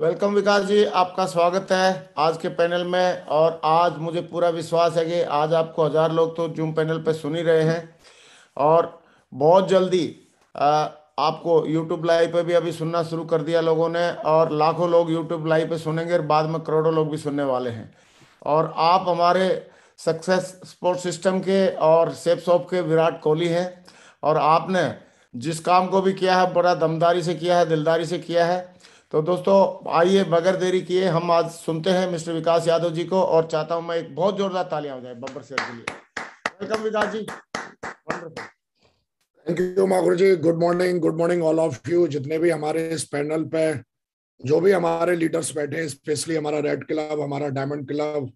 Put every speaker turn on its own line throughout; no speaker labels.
Welcome Vikas जी, आपका स्वागत है आज के पैनल में। और आज मुझे पूरा विश्वास है कि आज आपको हजार लोग तो जूम पैनल पे सुन ही रहे हैं। और बहुत जल्दी आ, आपको यूट्यूब लाइव पे भी अभी सुनना शुरू कर दिया लोगों ने, और लाखों लोग यूट्यूब लाइव पे सुनेंगे और बाद में करोड़ों लोग भी सुनने वाले हैं। और आप हमारे सक्सेस स्पोर्ट सिस्टम के और सेफ शॉप के विराट कोहली हैं। और आपने जिस काम को भी किया है बड़ा दमदारी से किया है, दिलदारी से किया है। तो दोस्तों, आइए बगैर देरी किए हम आज सुनते हैं मिस्टर विकास यादव जी को। और चाहता हूं मैं एक बहुत जोरदार तालियां हो जाए बब्बर सर के लिए। Welcome Vikas ji. Wonderful.
Thank you Magur ji. Good morning all of you, जितने भी हमारे इस पैनल पे जो भी हमारे लीडर्स बैठे हैं, स्पेशली हमारा रेड क्लब, हमारा डायमंड क्लब,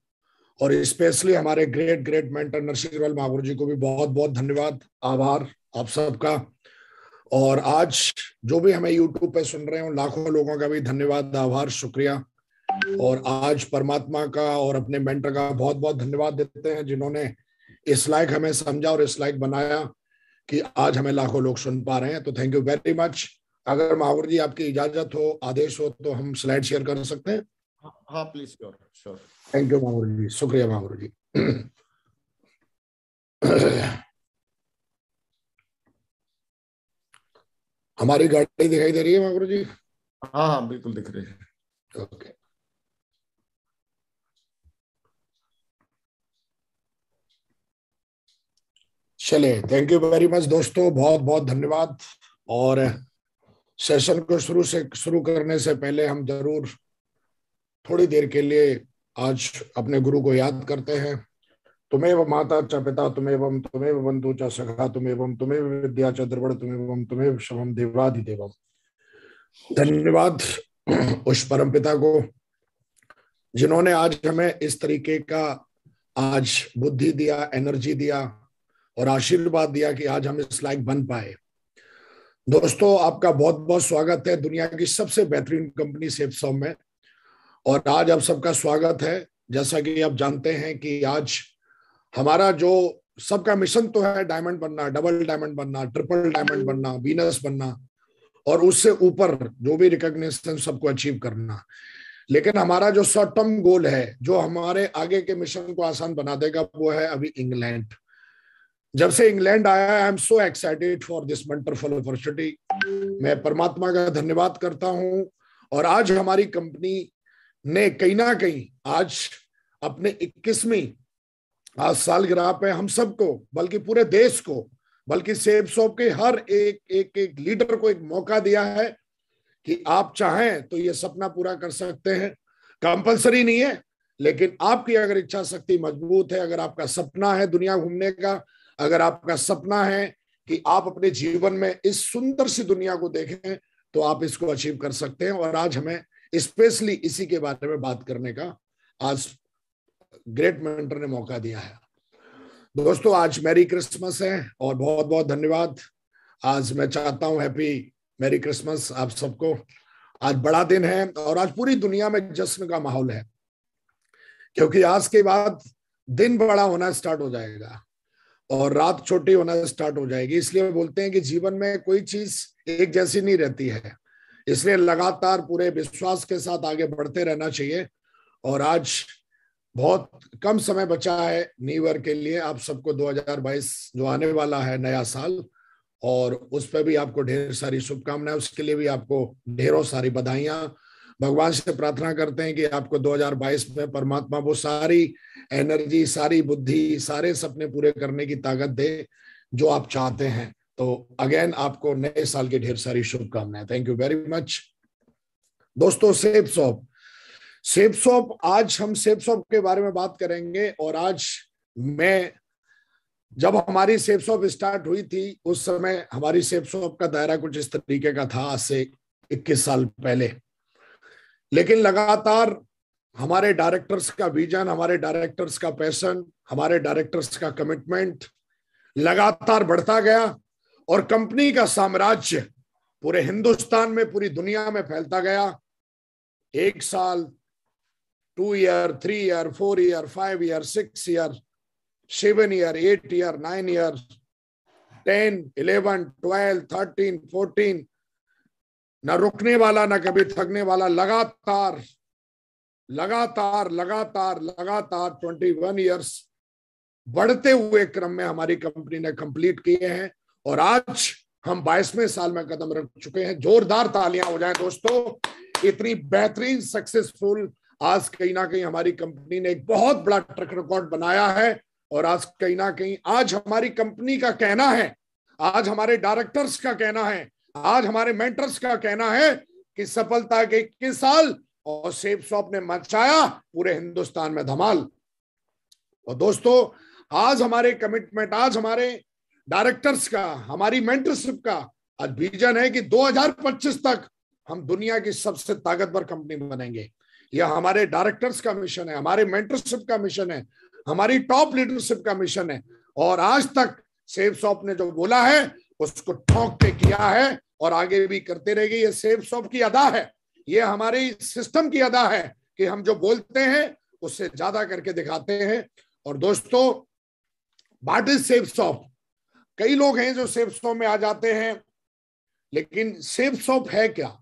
और स्पेशली हमारे ग्रेट ग्रेट मेंटर नरसिंह मागुर जी को भी बहुत बहुत धन्यवाद, आभार आप सबका। और आज जो भी हमें यूट्यूब पे सुन रहे हो, लाखों लोगों का भी धन्यवाद, आभार, शुक्रिया। और आज परमात्मा का और अपने मेंटर का बहुत बहुत धन्यवाद देते हैं, जिन्होंने इस लायक हमें समझा और इस लायक बनाया कि आज हमें लाखों लोग सुन पा रहे हैं। तो थैंक यू वेरी मच। अगर महावर जी आपकी इजाजत हो, आदेश हो, तो हम स्लाइड शेयर कर सकते हैं।
हाँ please, sure sure.
Thank you Mahawar ji, शुक्रिया महावर जी। हमारी गाड़ी दिखाई दे रही है महावर जी?
हाँ हाँ बिल्कुल दिख रही है।
ओके। चले, थैंक यू वेरी मच दोस्तों, बहुत बहुत धन्यवाद। और सेशन को शुरू करने से पहले हम जरूर थोड़ी देर के लिए आज अपने गुरु को याद करते हैं। तुम्हेव माता च पिता तुम्हेव बंधु च सखा तुम्हेव विद्या च द्रविड़ तुम्हेव शवम देवाधिदेवम। धन्यवाद उस परम पिता को जिन्होंने आज हमें इस तरीके का आज बुद्धि दिया, एनर्जी दिया और आशीर्वाद दिया कि आज हम इस लायक बन पाए। दोस्तों, आपका बहुत बहुत स्वागत है दुनिया की सबसे बेहतरीन कंपनी सेफसॉफ्ट में। और आज आप सबका स्वागत है। जैसा कि आप जानते हैं कि आज हमारा जो सबका मिशन तो है डायमंड बनना, डबल डायमंड बनना, ट्रिपल डायमंड बनना, वीनस बनना, और उससे ऊपर जो भी रिकॉग्निशन सबको अचीव करना। लेकिन हमारा जो शॉर्ट टर्म गोल है, जो हमारे आगे के मिशन को आसान बना देगा, वो है अभी इंग्लैंड। जब से इंग्लैंड आया, I am so excited for this wonderful opportunity. मैं परमात्मा का धन्यवाद करता हूं। और आज हमारी कंपनी ने कहीं ना कहीं आज अपने 21वीं आज सालगिरह पे हम सबको, बल्कि पूरे देश को, बल्कि सेफसॉफ्ट के हर एक लीडर को एक मौका दिया है कि आप चाहें तो ये सपना पूरा कर सकते हैं। कंपलसरी नहीं है, लेकिन आपकी अगर इच्छा शक्ति मजबूत है, अगर आपका सपना है दुनिया घूमने का, अगर आपका सपना है कि आप अपने जीवन में इस सुंदर सी दुनिया को देखें, तो आप इसको अचीव कर सकते हैं। और आज हमें स्पेशली इसी के बारे में बात करने का आज ग्रेट मेंटर ने मौका दिया है। दोस्तों, आज मैरी क्रिसमस है और बहुत बहुत धन्यवाद। आज मैं चाहता हूं हैप्पी मैरी क्रिसमस आप सबको। आज बड़ा दिन है और आज पूरी दुनिया में जश्न का माहौल है, क्योंकि आज के बाद दिन बड़ा होना स्टार्ट हो जाएगा और रात छोटी होना स्टार्ट हो जाएगी। इसलिए बोलते हैं कि जीवन में कोई चीज एक जैसी नहीं रहती है, इसलिए लगातार पूरे विश्वास के साथ आगे बढ़ते रहना चाहिए। और आज बहुत कम समय बचा है न्यू ईयर के लिए। आप सबको 2022 जो आने वाला है नया साल, और उस पर भी आपको ढेर सारी शुभकामनाएं, उसके लिए भी आपको ढेरों सारी बधाइयां। भगवान से प्रार्थना करते हैं कि आपको 2022 में परमात्मा वो सारी एनर्जी, सारी बुद्धि, सारे सपने पूरे करने की ताकत दे जो आप चाहते हैं। तो अगेन आपको नए साल की ढेर सारी शुभकामनाएं। Thank you very much. दोस्तों, सेफसॉफ्ट आज हम सेफसॉफ्ट के बारे में बात करेंगे। और आज मैं, जब हमारी सेफसॉफ्ट स्टार्ट हुई थी, उस समय हमारी सेफसॉफ्ट का दायरा कुछ इस तरीके का था, आज से 21 साल पहले। लेकिन लगातार हमारे डायरेक्टर्स का विजन, हमारे डायरेक्टर्स का पैशन, हमारे डायरेक्टर्स का कमिटमेंट लगातार बढ़ता गया और कंपनी का साम्राज्य पूरे हिंदुस्तान में, पूरी दुनिया में फैलता गया। 1 साल, 2 year, 3 year, 4 year, 5 year, 6 year, 7 year, 8 year, 9 year, 10, 11, 12, 13, 14, ना रुकने वाला, ना कभी थकने वाला, लगातार लगातार लगातार लगातार 21 ईयर्स बढ़ते हुए क्रम में हमारी कंपनी ने कंप्लीट किए हैं और आज हम 22वें साल में कदम रख चुके हैं। जोरदार तालियां हो जाएं दोस्तों। इतनी बेहतरीन सक्सेसफुल आज कहीं ना कहीं हमारी कंपनी ने एक बहुत बड़ा ट्रैक रिकॉर्ड बनाया है और आज कहीं ना कहीं आज हमारी कंपनी का कहना है, आज हमारे डायरेक्टर्स का कहना है, आज हमारे मेंटर्स का कहना है कि सफलता के 21 साल और सेफ शॉप ने मचाया पूरे हिंदुस्तान में धमाल। और दोस्तों आज हमारे कमिटमेंट, आज हमारे डायरेक्टर्स का, हमारी मेंटरशिप का आज विजन है कि 2025 तक हम दुनिया की सबसे ताकतवर कंपनी बनेंगे। यह हमारे डायरेक्टर्स का मिशन है, हमारे मेंटरशिप का मिशन है, हमारी टॉप लीडरशिप का मिशन है। और आज तक सेफ शॉप ने जो बोला है उसको ठोक के किया है और आगे भी करते रहेंगे। ये सेफ शॉप की अदा है, ये हमारे सिस्टम की अदा है कि हम जो बोलते हैं उससे ज्यादा करके दिखाते हैं। और दोस्तों व्हाट इज सेफ शॉप? कई लोग हैं जो सेफ शॉप में आ जाते हैं, लेकिन सेफ शॉप है क्या?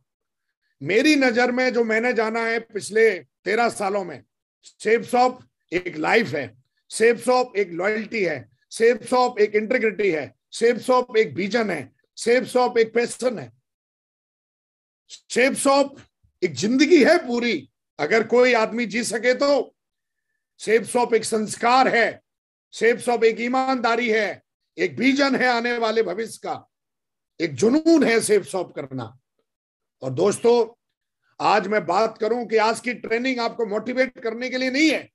मेरी नजर में जो मैंने जाना है पिछले 13 सालों में, सेफ शॉप एक लाइफ है, सेफ शॉप एक लॉयल्टी है, सेफ शॉप एक इंटीग्रिटी है, सेफ शॉप एक विजन है, सेफ शॉप एक पैशन है, सेफ शॉप एक जिंदगी है पूरी। अगर कोई आदमी जी सके तो सेफ शॉप एक संस्कार है, सेफ शॉप एक ईमानदारी है, एक विजन है आने वाले भविष्य का, एक जुनून है सेफ शॉप करना। और दोस्तों आज मैं बात करूं कि आज की ट्रेनिंग आपको मोटिवेट करने के लिए नहीं है।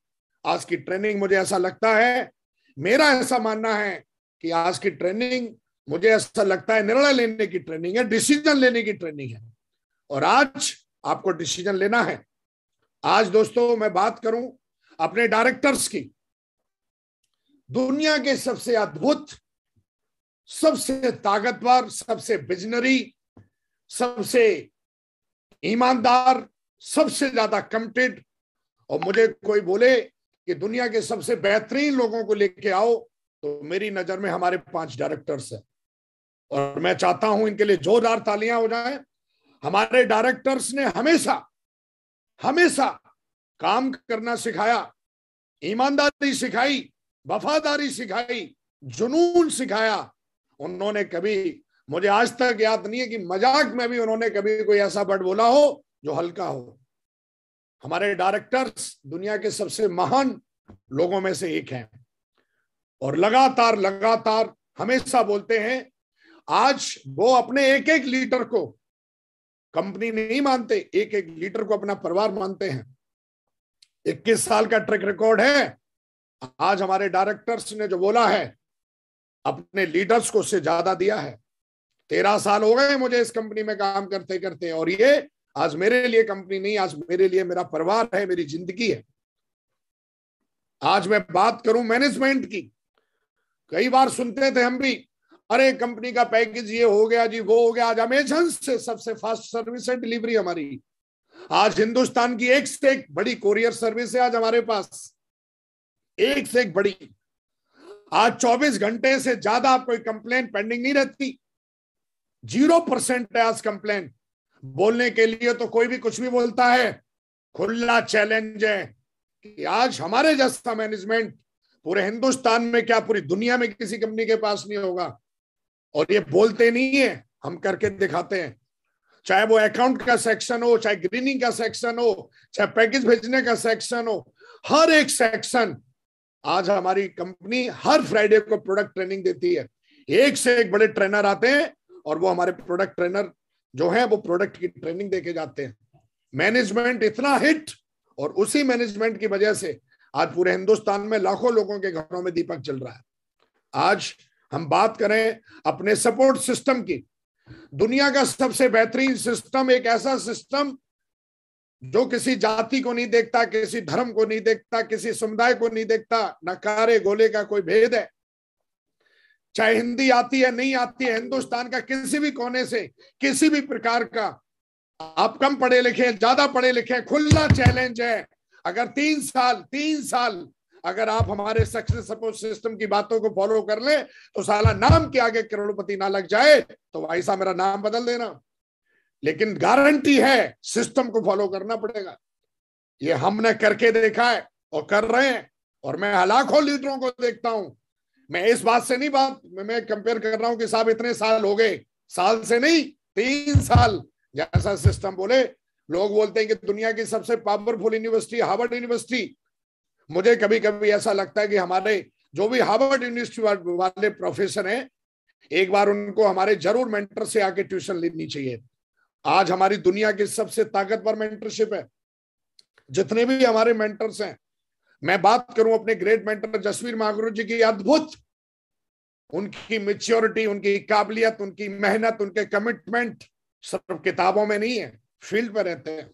आज की ट्रेनिंग मुझे ऐसा लगता है, मेरा ऐसा मानना है कि आज की ट्रेनिंग मुझे ऐसा लगता है निर्णय लेने की ट्रेनिंग है, डिसीजन लेने की ट्रेनिंग है। और आज आपको डिसीजन लेना है। आज दोस्तों मैं बात करूं अपने डायरेक्टर्स की, दुनिया के सबसे अद्भुत, सबसे ताकतवर, सबसे विजनरी, सबसे ईमानदार, सबसे ज्यादा कमिटेड, और मुझे कोई बोले कि दुनिया के सबसे बेहतरीन लोगों को लेके आओ, तो मेरी नजर में हमारे 5 डायरेक्टर्स हैं। और मैं चाहता हूं इनके लिए जोरदार तालियां हो जाएं। हमारे डायरेक्टर्स ने हमेशा हमेशा काम करना सिखाया, ईमानदारी सिखाई, वफादारी सिखाई, जुनून सिखाया। उन्होंने कभी, मुझे आज तक याद नहीं है कि मजाक में भी उन्होंने कभी कोई ऐसा वर्ड बोला हो जो हल्का हो। हमारे डायरेक्टर्स दुनिया के सबसे महान लोगों में से एक हैं और लगातार लगातार हमेशा बोलते हैं। आज वो अपने एक एक लीडर को कंपनी नहीं मानते, एक एक लीडर को अपना परिवार मानते हैं। 21 साल का ट्रैक रिकॉर्ड है। आज हमारे डायरेक्टर्स ने जो बोला है, अपने लीडर्स को उससे ज्यादा दिया है। 13 साल हो गए मुझे इस कंपनी में काम करते करते, और ये आज मेरे लिए कंपनी नहीं, आज मेरे लिए मेरा परिवार है, मेरी जिंदगी है। आज मैं बात करूं मैनेजमेंट की, कई बार सुनते थे हम भी, अरे कंपनी का पैकेज ये हो गया जी, वो हो गया। आज अमेजन से सबसे फास्ट सर्विस है डिलीवरी हमारी। आज हिंदुस्तान की एक से एक बड़ी कोरियर सर्विस है आज हमारे पास, एक से एक बड़ी। आज 24 घंटे से ज्यादा कोई कंप्लेंट पेंडिंग नहीं रहती, 0% है आज कंप्लेंट। बोलने के लिए तो कोई भी कुछ भी बोलता है, खुला चैलेंज है कि आज हमारे जैसा मैनेजमेंट पूरे हिंदुस्तान में क्या पूरी दुनिया में किसी कंपनी के पास नहीं होगा। और ये बोलते नहीं है, हम करके दिखाते हैं। चाहे वो अकाउंट का सेक्शन हो, चाहे ग्रीनिंग का सेक्शन हो, चाहे पैकेज भेजने का सेक्शन हो, हर एक सेक्शन आज हमारी कंपनी हर फ्राइडे को प्रोडक्ट ट्रेनिंग देती है। एक से एक बड़े ट्रेनर आते हैं और वो हमारे प्रोडक्ट ट्रेनर जो है वो प्रोडक्ट की ट्रेनिंग देके जाते हैं। मैनेजमेंट इतना हिट, और उसी मैनेजमेंट की वजह से आज पूरे हिंदुस्तान में लाखों लोगों के घरों में दीपक जल रहा है। आज हम बात करें अपने सपोर्ट सिस्टम की, दुनिया का सबसे बेहतरीन सिस्टम, एक ऐसा सिस्टम जो किसी जाति को नहीं देखता, किसी धर्म को नहीं देखता, किसी समुदाय को नहीं देखता, न कारे गोले का कोई भेद है। चाहे हिंदी आती है नहीं आती है, हिंदुस्तान का किसी भी कोने से, किसी भी प्रकार का, आप कम पढ़े लिखे, ज्यादा पढ़े लिखे, खुला चैलेंज है। अगर 3 साल अगर आप हमारे सक्सेस सपोर्ट सिस्टम की बातों को फॉलो कर ले, तो साला नाम के आगे करोड़पति ना लग जाए तो भाई साहब मेरा नाम बदल देना। लेकिन गारंटी है सिस्टम को फॉलो करना पड़ेगा। ये हमने करके देखा है और कर रहे हैं, और मैं लाखों लीडरों को देखता हूं। मैं इस बात से नहीं मैं कंपेयर कर रहा हूं कि साहब इतने साल हो गए, साल से नहीं, 3 साल। जैसा सिस्टम बोले, लोग बोलते हैं कि दुनिया की सबसे पावरफुल यूनिवर्सिटी हार्वर्ड यूनिवर्सिटी। मुझे कभी कभी ऐसा लगता है कि हमारे जो भी हार्वर्ड यूनिवर्सिटी वाले प्रोफेसर हैं, एक बार उनको हमारे जरूर मेंटर से आके ट्यूशन लेनी चाहिए। आज हमारी दुनिया की सबसे ताकतवर मेंटरशिप है। जितने भी हमारे मेंटर्स हैं, मैं बात करूं अपने ग्रेट मेंटर जसवीर महागुरु जी की, अद्भुत उनकी मैच्योरिटी, उनकी काबिलियत, उनकी मेहनत, उनके कमिटमेंट सिर्फ किताबों में नहीं है, फील्ड पे रहते हैं।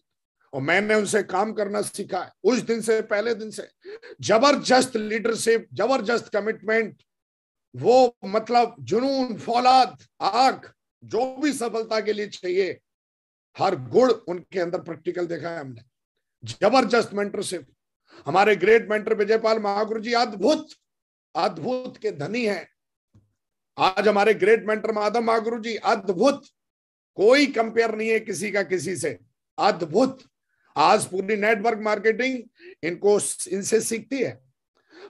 और मैंने उनसे काम करना सीखा है। उस दिन से, पहले दिन से जबरदस्त लीडरशिप, जबरदस्त कमिटमेंट, वो मतलब जुनून, फौलाद, आग, जो भी सफलता के लिए चाहिए, हर गुण उनके अंदर प्रैक्टिकल देखा है हमने। जबरदस्त मेंटरशिप। हमारे ग्रेट मेंटर विजयपाल महागुरु जी अद्भुत अद्भुत के धनी हैं। आज हमारे ग्रेट मेंटर माधव महागुरु जी अद्भुत, कोई कंपेयर नहीं है किसी का किसी से, अद्भुत। आज पूरी नेटवर्क मार्केटिंग इनसे सीखती है।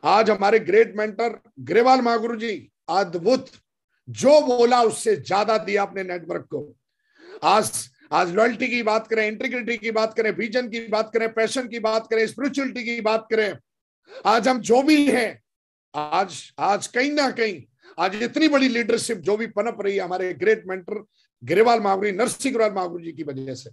आज हमारे ग्रेट मेंटर ग्रेवाल महागुरु जी अद्भुत, जो बोला उससे ज्यादा दिया अपने नेटवर्क को। आज लॉयल्टी की बात करें, इंटीग्रिटी की बात करें, विजन की बात करें, पैशन की बात करें, स्पिरिचुअलिटी की बात करें, आज हम जो भी हैं, आज कहीं ना कहीं आज इतनी बड़ी लीडरशिप जो भी पनप रही है हमारे ग्रेट मेंटर ग्रेवाल महागुरु, नरसिंह ग्रेवाल महागुरु जी की वजह से।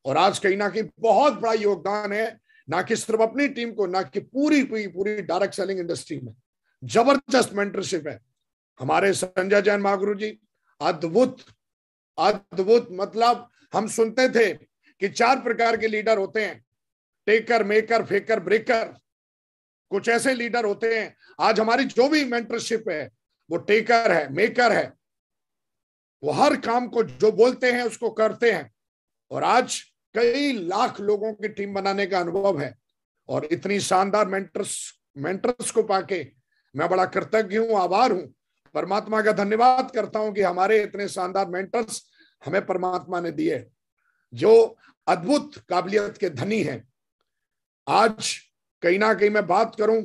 और आज कहीं ना कहीं बहुत बड़ा योगदान है, ना कि सिर्फ अपनी टीम को, ना कि पूरी पूरी डायरेक्ट सेलिंग इंडस्ट्री में जबरदस्त मेंटरशिप है। हमारे संजय जैन महागुरु जी अद्भुत अद्भुत, मतलब हम सुनते थे कि 4 प्रकार के लीडर होते हैं, टेकर, मेकर, फेकर, ब्रेकर। कुछ ऐसे लीडर होते हैं। आज हमारी जो भी मेंटरशिप है वो टेकर है, मेकर है, वो हर काम को जो बोलते हैं उसको करते हैं। और आज कई लाख लोगों की टीम बनाने का अनुभव है। और इतनी शानदार मेंटर्स को पाके मैं बड़ा कृतज्ञ हूं, आभार हूं, परमात्मा का धन्यवाद करता हूं कि हमारे इतने शानदार मेंटर्स हमें परमात्मा ने दिए, जो अद्भुत काबिलियत के धनी हैं। आज कहीं ना कहीं मैं बात करूं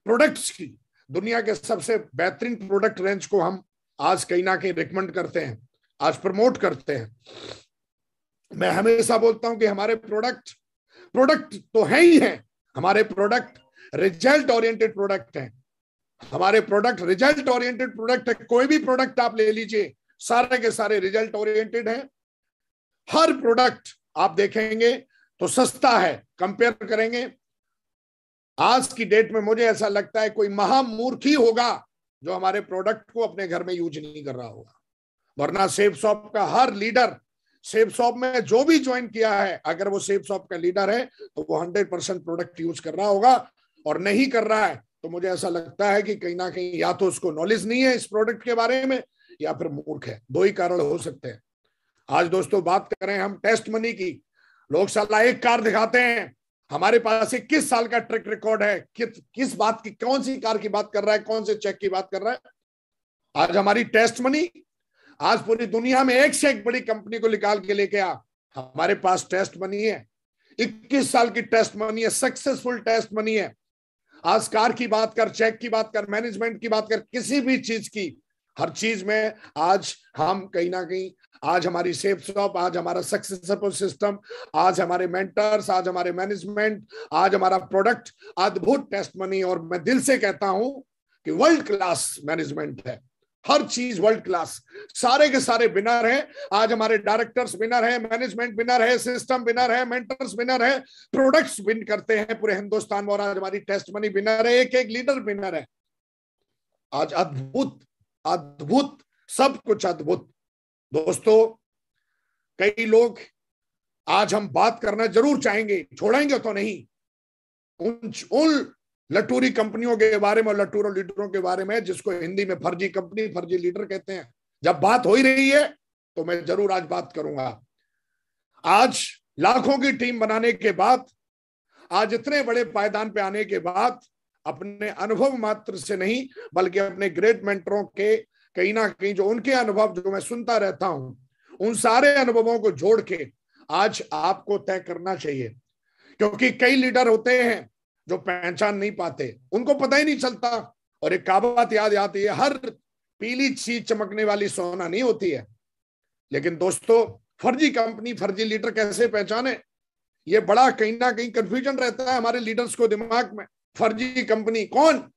प्रोडक्ट्स की, दुनिया के सबसे बेहतरीन प्रोडक्ट रेंज को हम आज कहीं ना कहीं रिकमेंड करते हैं, आज प्रमोट करते हैं। मैं हमेशा बोलता हूं कि हमारे प्रोडक्ट तो है ही है, हमारे प्रोडक्ट रिजल्ट ओरिएंटेड प्रोडक्ट हैं। हमारे प्रोडक्ट रिजल्ट ओरिएंटेड प्रोडक्ट है। कोई भी प्रोडक्ट आप ले लीजिए, सारे के सारे रिजल्ट ओरिएंटेड हैं। हर प्रोडक्ट आप देखेंगे तो सस्ता है। कंपेयर करेंगे आज की डेट में, मुझे ऐसा लगता है कोई महामूर्ख ही होगा जो हमारे प्रोडक्ट को अपने घर में यूज नहीं कर रहा होगा। वरना सेफ शॉप का हर लीडर, सेफ शॉप में जो भी ज्वाइन किया है, अगर वो सेफ शॉप का लीडर है तो वो 100% प्रोडक्ट यूज कर रहा होगा। और नहीं कर रहा है तो मुझे ऐसा लगता है कि कहीं ना कहीं या तो उसको नॉलेज नहीं है इस प्रोडक्ट के बारे में, या फिर मूर्ख है। 2 ही कारण हो सकते हैं। आज दोस्तों बात करें हम टेस्ट मनी की, लोग साला एक कार दिखाते हैं, हमारे पास 21 साल का ट्रैक रिकॉर्ड है। किस बात की, कौन सी कार की बात कर रहा है, कौन से चेक की बात कर रहा है। आज हमारी टेस्ट मनी, आज पूरी दुनिया में एक से एक बड़ी कंपनी को निकाल के लेके आ, हमारे पास टेस्ट मनी है। 21 साल की टेस्ट मनी है, सक्सेसफुल टेस्ट मनी है। आज कार की बात कर, चेक की बात कर, मैनेजमेंट की बात कर, किसी भी चीज की, हर चीज में आज हम कहीं ना कहीं, आज हमारी सेफ शॉप, आज हमारा सक्सेसफुल सिस्टम, आज हमारे मेंटर्स, आज हमारे मैनेजमेंट, आज हमारा प्रोडक्ट अद्भुत टेस्ट मनी। और मैं दिल से कहता हूं कि वर्ल्ड क्लास मैनेजमेंट है, हर चीज वर्ल्ड क्लास, सारे के सारे विनर हैं। आज हमारे डायरेक्टर्स विनर हैं, मैनेजमेंट विनर है, सिस्टम विनर है, मेंटर्स विनर है, प्रोडक्ट्स विन करते हैं पूरे हिंदुस्तान में। और आज हमारी टेस्ट मनी विनर है, एक एक लीडर विनर है। आज अद्भुत अद्भुत, सब कुछ अद्भुत। दोस्तों, कई लोग, आज हम बात करना जरूर चाहेंगे, छोड़ेंगे तो नहीं, उन लटूरी कंपनियों के बारे में, लटूरों लीडरों के बारे में, जिसको हिंदी में फर्जी कंपनी, फर्जी लीडर कहते हैं। जब बात हो ही रही है तो मैं जरूर आज बात करूंगा। आज लाखों की टीम बनाने के बाद, आज इतने बड़े पायदान पे आने के बाद, अपने अनुभव मात्र से नहीं बल्कि अपने ग्रेट मेंटरों के कहीं ना कहीं जो उनके अनुभव जो मैं सुनता रहता हूं, उन सारे अनुभवों को जोड़ के आज आपको तय करना चाहिए, क्योंकि कई लीडर होते हैं जो पहचान नहीं पाते, उनको पता ही नहीं चलता। और एक कहावत याद आती है, हर पीली चीज चमकने वाली सोना नहीं होती है। लेकिन दोस्तों, फर्जी कंपनी, फर्जी लीडर कैसे पहचाने, ये बड़ा कहीं ना कहीं कंफ्यूजन रहता है हमारे लीडर्स को दिमाग में। फर्जी कंपनी कौन?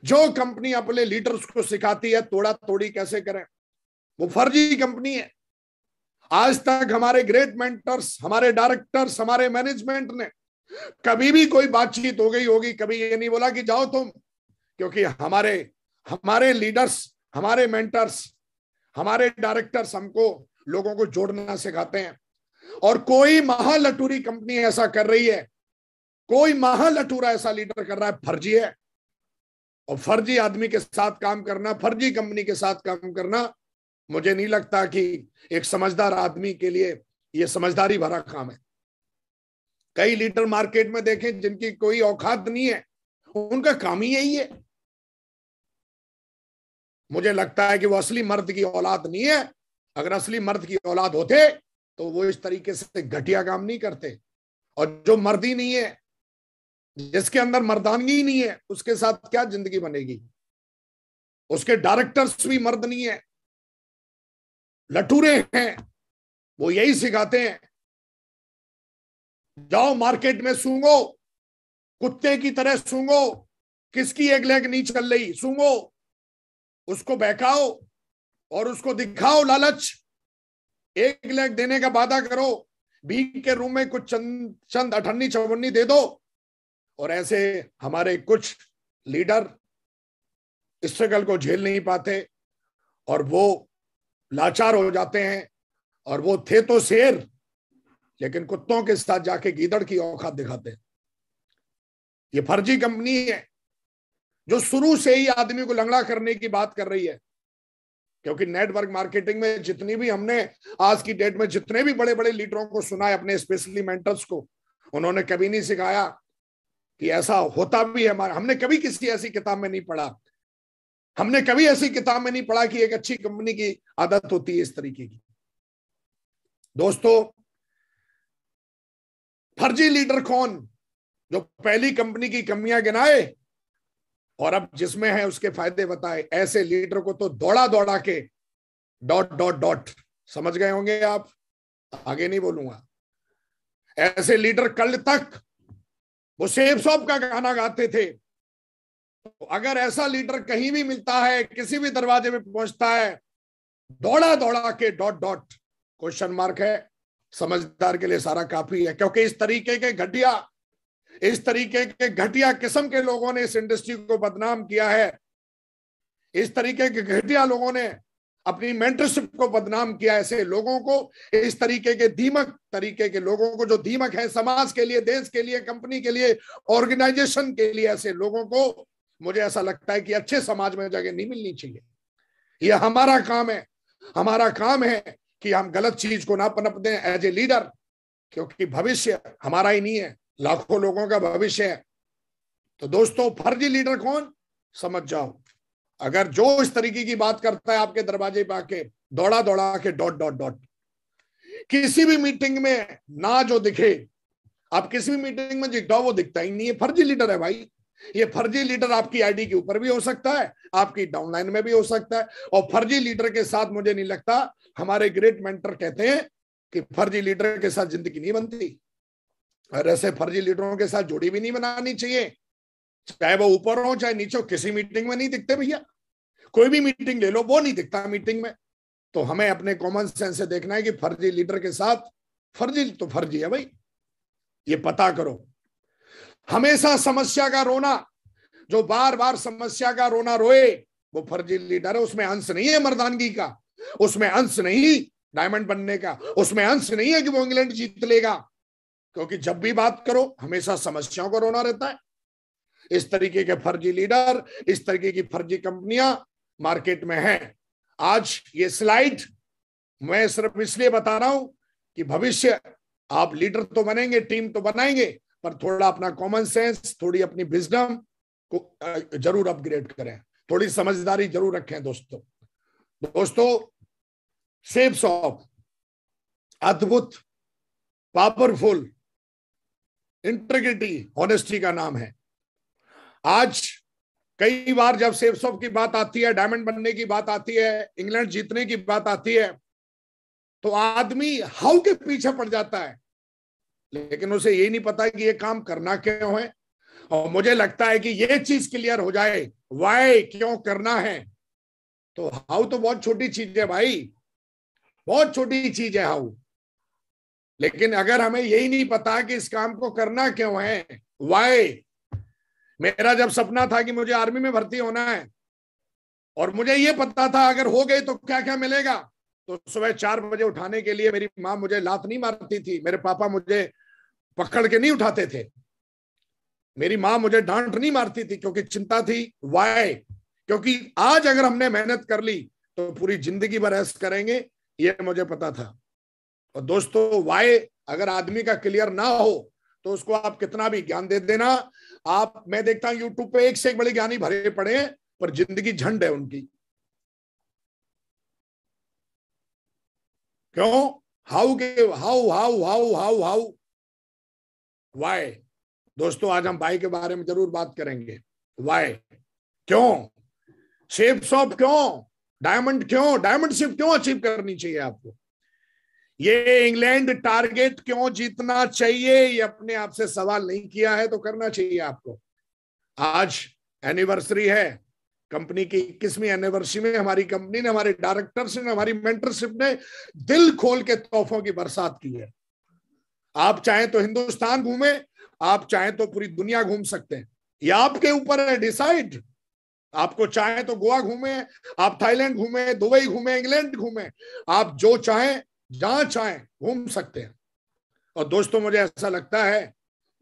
जो कंपनी अपने लीडर्स को सिखाती है तोड़ा तोड़ी कैसे करें, वो फर्जी कंपनी है। आज तक हमारे ग्रेट मेंटर्स, हमारे डायरेक्टर्स, हमारे मैनेजमेंट ने कभी भी कोई बातचीत हो गई होगी, कभी ये नहीं बोला कि जाओ तुम, क्योंकि हमारे हमारे लीडर्स, हमारे मेंटर्स, हमारे डायरेक्टर्स हमको लोगों को जोड़ना सिखाते हैं। और कोई महालटूरी कंपनी ऐसा कर रही है, कोई महालटूरा ऐसा लीडर कर रहा है, फर्जी है। और फर्जी आदमी के साथ काम करना, फर्जी कंपनी के साथ काम करना, मुझे नहीं लगता कि एक समझदार आदमी के लिए यह समझदारी भरा काम है। कई लीडर मार्केट में देखें जिनकी कोई औकात नहीं है, उनका काम ही यही है। मुझे लगता है कि वो असली मर्द की औलाद नहीं है। अगर असली मर्द की औलाद होते तो वो इस तरीके से घटिया काम नहीं करते। और जो मर्द ही नहीं है, जिसके अंदर मर्दानगी ही नहीं है, उसके साथ क्या जिंदगी बनेगी? उसके डायरेक्टर्स भी मर्द नहीं है, लटूरे हैं। वो यही सिखाते हैं, जाओ मार्केट में सूंघो, कुत्ते की तरह सूंघो, किसकी एक लेग नहीं चल रही, सूंघो, उसको बहकाओ और उसको दिखाओ लालच। एक लेग देने का वादा करो, भीख के रूम में कुछ चंद अठन्नी चवन्नी दे दो। और ऐसे हमारे कुछ लीडर स्ट्रगल को झेल नहीं पाते और वो लाचार हो जाते हैं। और वो थे तो शेर, लेकिन कुत्तों के साथ जाके गीदड़ की औकात दिखाते हैं। ये फर्जी कंपनी है जो शुरू से ही आदमी को लंगड़ा करने की बात कर रही है। क्योंकि नेटवर्क मार्केटिंग में जितनी भी हमने आज की डेट में जितने भी बड़े बड़े लीडरों को सुना है, अपने स्पेशली मेंटर्स को, उन्होंने कभी नहीं सिखाया कि ऐसा होता भी है। हमने कभी किसी ऐसी किताब में नहीं पढ़ा, हमने कभी ऐसी किताब में नहीं पढ़ा कि एक अच्छी कंपनी की आदत होती है इस तरीके की। दोस्तों, फर्जी लीडर कौन? जो पहली कंपनी की कमियां गिनाए और अब जिसमें है उसके फायदे बताए। ऐसे लीडर को तो दौड़ा दौड़ा के डॉट डॉट डॉट, समझ गए होंगे आप, आगे नहीं बोलूंगा। ऐसे लीडर कल तक वो सेफ शॉप का गाना गाते थे। तो अगर ऐसा लीडर कहीं भी मिलता है, किसी भी दरवाजे में पहुंचता है, दौड़ा दौड़ा के डॉट डॉट, क्वेश्चन मार्क है। समझदार के लिए सारा काफी है, क्योंकि इस तरीके के घटिया किस्म के लोगों ने इस इंडस्ट्री को बदनाम किया है। इस तरीके के घटिया लोगों ने अपनी मेंटरशिप को बदनाम किया। ऐसे लोगों को, इस तरीके के दीमक तरीके के लोगों को, जो दीमक है समाज के लिए, देश के लिए, कंपनी के लिए, ऑर्गेनाइजेशन के लिए, ऐसे लोगों को मुझे ऐसा लगता है कि अच्छे समाज में जगह नहीं मिलनी चाहिए। यह हमारा काम है। हमारा काम है कि हम गलत चीज को ना पनप दें एज ए लीडर, क्योंकि भविष्य हमारा ही नहीं है, लाखों लोगों का भविष्य है। तो दोस्तों, फर्जी लीडर कौन, समझ जाओ। अगर जो इस तरीके की बात करता है आपके दरवाजे पे आके दौड़ा दौड़ा के डॉट डॉट डॉट, किसी भी मीटिंग में ना जो दिखे, आप किसी भी मीटिंग में दिखता हो, वो दिखता ही नहीं है, फर्जी लीडर है भाई। ये फर्जी लीडर आपकी आईडी के ऊपर भी हो सकता है, आपकी डाउनलाइन में भी हो सकता है। और फर्जी लीडर के साथ मुझे नहीं लगता, हमारे ग्रेट मेंटर कहते हैं कि फर्जी लीडर के साथ जिंदगी नहीं बनती। और ऐसे फर्जी लीडरों के साथ जोड़ी भी नहीं बनानी चाहिए, चाहे वो ऊपर हो चाहे नीचे हो। किसी मीटिंग में नहीं दिखते भैया, कोई भी मीटिंग ले लो, वो नहीं दिखता मीटिंग में। तो हमें अपने कॉमन सेंस से देखना है कि फर्जी लीडर के साथ, फर्जी तो फर्जी है भाई, ये पता करो। हमेशा समस्या का रोना, जो बार बार समस्या का रोना रोए, वो फर्जी लीडर है। उसमें अंश नहीं है मर्दानगी का, उसमें अंश नहीं डायमंड बनने का, उसमें अंश नहीं है कि वो इंग्लैंड जीत लेगा। क्योंकि जब भी बात करो हमेशा समस्याओं को रोना रहता है। इस तरीके के फर्जी लीडर, इस तरीके की फर्जी कंपनियां मार्केट में हैं। आज ये स्लाइड मैं सिर्फ इसलिए बता रहा हूं कि भविष्य आप लीडर तो बनेंगे, टीम तो बनाएंगे, पर थोड़ा अपना कॉमन सेंस, थोड़ी अपनी विजडम को जरूर अपग्रेड करें, थोड़ी समझदारी जरूर रखें। दोस्तों, सेफ शॉप अद्भुत, पावरफुल, इंटीग्रिटी, ऑनेस्टी का नाम है। आज कई बार जब सेवसॉफ्ट की बात आती है, डायमंड बनने की बात आती है, इंग्लैंड जीतने की बात आती है, तो आदमी हाउ के पीछे पड़ जाता है, लेकिन उसे ये नहीं पता कि ये काम करना क्यों है। और मुझे लगता है कि ये चीज क्लियर हो जाए, वाई, क्यों करना है, तो हाउ तो बहुत छोटी चीज है भाई, बहुत छोटी चीज है हाउ। लेकिन अगर हमें यही नहीं पता कि इस काम को करना क्यों है, वाई। मेरा जब सपना था कि मुझे आर्मी में भर्ती होना है, और मुझे ये पता था अगर हो गए तो क्या क्या मिलेगा, तो सुबह 4 बजे उठाने के लिए मेरी माँ मुझे लात नहीं मारती थी, मेरे पापा मुझे पकड़ के नहीं उठाते थे, मेरी माँ मुझे डांट नहीं मारती थी, क्योंकि चिंता थी। वाई? क्योंकि आज अगर हमने मेहनत कर ली तो पूरी जिंदगी भर ऐश करेंगे, ये मुझे पता था। और दोस्तों, वाई अगर आदमी का क्लियर ना हो तो उसको आप कितना भी ज्ञान दे देना, आप, मैं देखता हूं यूट्यूब पे एक से एक बड़े ज्ञानी भरे पड़े हैं, पर जिंदगी झंड है उनकी। क्यों? हाउ के, how how how how why, वाई। दोस्तों, आज हम वाई के बारे में जरूर बात करेंगे। वाई, क्यों शेप्स ऑफ, क्यों डायमंड, क्यों डायमंड शिप क्यों अचीव करनी चाहिए आपको, ये इंग्लैंड टारगेट क्यों जीतना चाहिए, ये अपने आप से सवाल नहीं किया है तो करना चाहिए आपको। आज एनिवर्सरी है कंपनी की, 21वीं एनिवर्सरी में हमारी कंपनी ने, हमारे डायरेक्टर्स ने, हमारी मेंटरशिप ने दिल खोल के तोहफों की बरसात की है। आप चाहें तो हिंदुस्तान घूमे, आप चाहें तो पूरी दुनिया घूम सकते हैं, ये आपके ऊपर है, डिसाइड। आपको चाहे तो गोवा घूमे, आप थाईलैंड घूमे, दुबई घूमे, इंग्लैंड घूमे, आप जो चाहें जहां चाहें घूम सकते हैं। और दोस्तों, मुझे ऐसा लगता है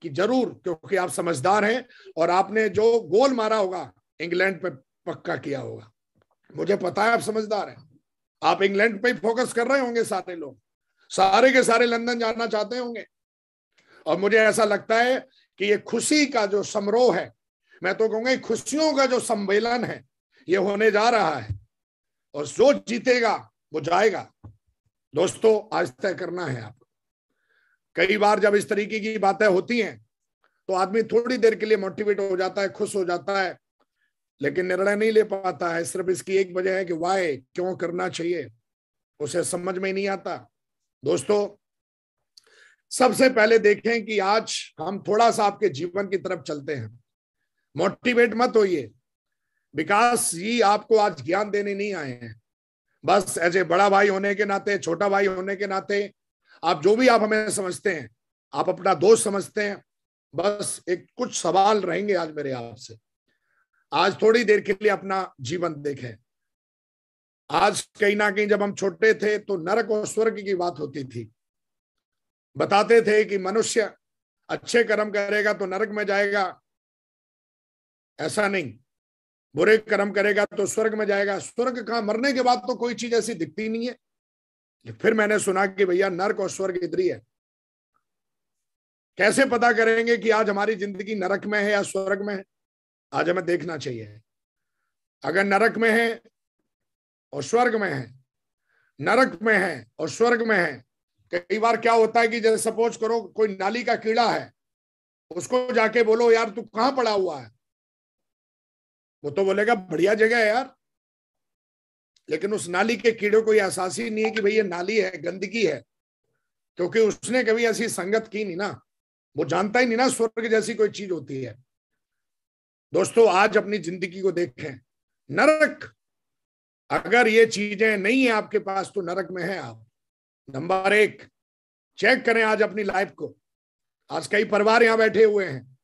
कि जरूर, क्योंकि आप समझदार हैं और आपने जो गोल मारा होगा इंग्लैंड पे पक्का किया होगा, मुझे पता है आप समझदार हैं। आप इंग्लैंड पे ही फोकस कर रहे होंगे, सारे लोग, सारे के सारे लंदन जाना चाहते होंगे। और मुझे ऐसा लगता है कि ये खुशी का जो समारोह है, मैं तो कहूंगा खुशियों का जो सम्मेलन है, ये होने जा रहा है, और जो जीतेगा वो जाएगा। दोस्तों, आज तय करना है आपको। कई बार जब इस तरीके की बातें होती हैं तो आदमी थोड़ी देर के लिए मोटिवेट हो जाता है, खुश हो जाता है, लेकिन निर्णय नहीं ले पाता है। सिर्फ इसकी एक वजह है कि वाई, क्यों करना चाहिए, उसे समझ में ही नहीं आता। दोस्तों, सबसे पहले देखें कि आज हम थोड़ा सा आपके जीवन की तरफ चलते हैं। मोटिवेट मत होइए, विकास जी आपको आज ज्ञान देने नहीं आए हैं। बस एज ए बड़ा भाई होने के नाते, छोटा भाई होने के नाते, आप जो भी आप हमें समझते हैं, आप अपना दोस्त समझते हैं, बस एक कुछ सवाल रहेंगे आज मेरे आपसे। आज थोड़ी देर के लिए अपना जीवन देखें। आज कहीं ना कहीं जब हम छोटे थे तो नरक और स्वर्ग की बात होती थी। बताते थे कि मनुष्य अच्छे कर्म करेगा तो नरक में जाएगा, ऐसा नहीं, बुरे कर्म करेगा तो स्वर्ग में जाएगा। स्वर्ग कहां, मरने के बाद तो कोई चीज ऐसी दिखती नहीं है। फिर मैंने सुना कि भैया नरक और स्वर्ग इधर ही है। कैसे पता करेंगे कि आज हमारी जिंदगी नरक में है या स्वर्ग में है? आज हमें देखना चाहिए। अगर नरक में है और स्वर्ग में है, नरक में है और स्वर्ग में है, कई बार क्या होता है कि जैसे सपोज करो कोई नाली का कीड़ा है, उसको जाके बोलो यार तू कहां पड़ा हुआ है, वो तो बोलेगा बढ़िया जगह है यार, लेकिन उस नाली के कीड़े को यह एहसास ही नहीं है कि भाई ये नाली है, गंदगी है, क्योंकि उसने कभी ऐसी संगत की नहीं ना, वो जानता ही नहीं ना स्वर्ग जैसी कोई चीज होती है। दोस्तों, आज अपनी जिंदगी को देखें। नरक, अगर ये चीजें नहीं है आपके पास तो नरक में है आप। नंबर 1, चेक करें आज अपनी लाइफ को। आज कई परिवार यहां बैठे हुए हैं,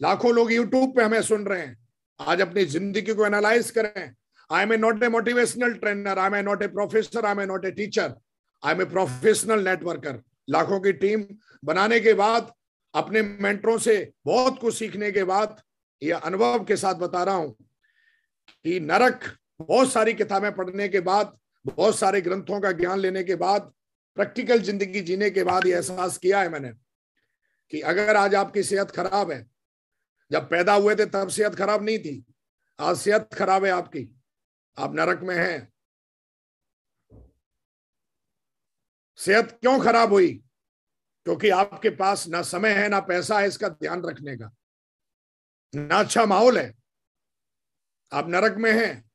लाखों लोग यूट्यूब पे हमें सुन रहे हैं। आज अपनी जिंदगी को एनालाइज करें। I am not a motivational trainer, I am not a professor, I am not a teacher, I am a professional networker. लाखों की टीम बनाने के बाद, अपने मेंटरों से बहुत कुछ सीखने के बाद, यह अनुभव के साथ बता रहा हूं कि नरक, बहुत सारी किताबें पढ़ने के बाद, बहुत सारे ग्रंथों का ज्ञान लेने के बाद, प्रैक्टिकल जिंदगी जीने के बाद यह एहसास किया है मैंने कि अगर आज आपकी सेहत खराब है, जब पैदा हुए थे तब सेहत खराब नहीं थी, आज सेहत खराब है आपकी, आप नरक में हैं। सेहत क्यों खराब हुई? क्योंकि आपके पास ना समय है, ना पैसा है इसका ध्यान रखने का, ना अच्छा माहौल है, आप नरक में हैं।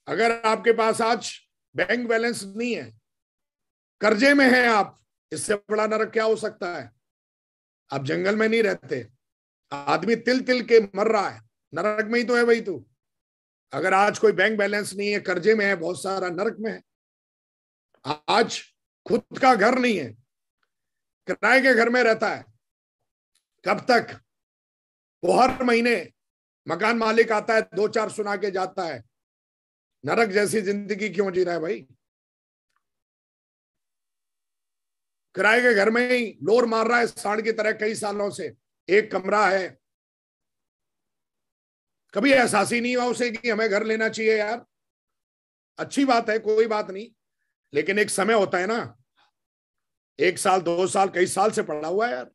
अगर आपके पास आज बैंक बैलेंस नहीं है, कर्जे में हैं आप, इससे बड़ा नरक क्या हो सकता है? आप जंगल में नहीं रहते, आदमी तिल तिल के मर रहा है, नरक में ही तो है भाई तू। अगर आज कोई बैंक बैलेंस नहीं है, कर्जे में है, बहुत सारा, नरक में है। आज खुद का घर नहीं है, किराए के घर में रहता है, कब तक? वो हर महीने मकान मालिक आता है, दो चार सुना के जाता है। नरक जैसी जिंदगी क्यों जी रहा है भाई? किराए के घर में ही लोर मार रहा है सांड की तरह कई सालों से, एक कमरा है। कभी एहसास ही नहीं हुआ उसे कि हमें घर लेना चाहिए यार। अच्छी बात है, कोई बात नहीं, लेकिन एक समय होता है ना, एक साल, दो साल, कई साल से पड़ा हुआ है यार।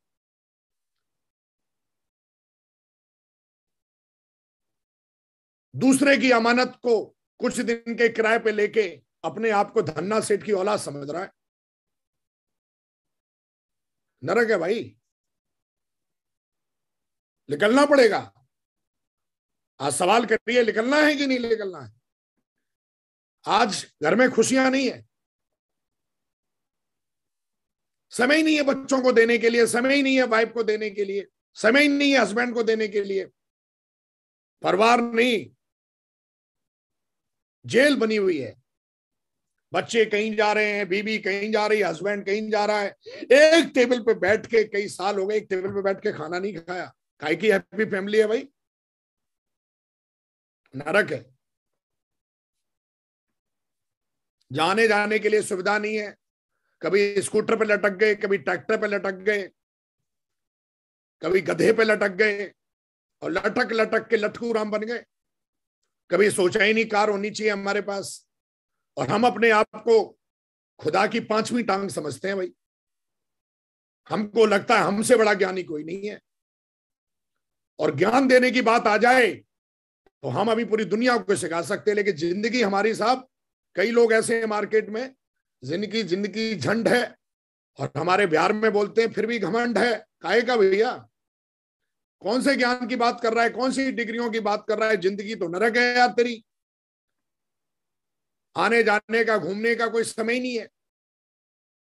दूसरे की अमानत को कुछ दिन के किराए पे लेके अपने आप को धन्ना सेठ की औलाद समझ रहा है। नरक है भाई, निकलना पड़ेगा। आज सवाल करिए, निकलना है कि नहीं निकलना है? आज घर में खुशियां नहीं है, समय ही नहीं है बच्चों को देने के लिए, समय ही नहीं है वाइफ को देने के लिए, समय ही नहीं है हस्बैंड को देने के लिए। परिवार नहीं, जेल बनी हुई है। बच्चे कहीं जा रहे हैं, बीवी कहीं जा रही है, हस्बैंड कहीं जा रहा है। एक टेबल पे बैठ के, कई साल हो गए एक टेबल पे बैठ के खाना नहीं खाया। काहे की हैप्पी फैमिली है भाई? नरक है। जाने जाने के लिए सुविधा नहीं है, कभी स्कूटर पे लटक गए, कभी ट्रैक्टर पे लटक गए, कभी गधे पे लटक गए, और लटक लटक के लटकू राम बन गए। कभी सोचा ही नहीं कार होनी चाहिए हमारे पास, और हम अपने आप को खुदा की पांचवी टांग समझते हैं भाई। हमको लगता है हमसे बड़ा ज्ञानी कोई नहीं है, और ज्ञान देने की बात आ जाए तो हम अभी पूरी दुनिया को सिखा सकते हैं। लेकिन जिंदगी हमारी साहब, कई लोग ऐसे हैं मार्केट में, जिनकी जिंदगी झंड है, और हमारे बिहार में बोलते हैं फिर भी घमंड है। काहे का भैया? कौन से ज्ञान की बात कर रहा है? कौन सी डिग्रियों की बात कर रहा है? जिंदगी तो नरक है यार तेरी। आने जाने का, घूमने का कोई समय नहीं है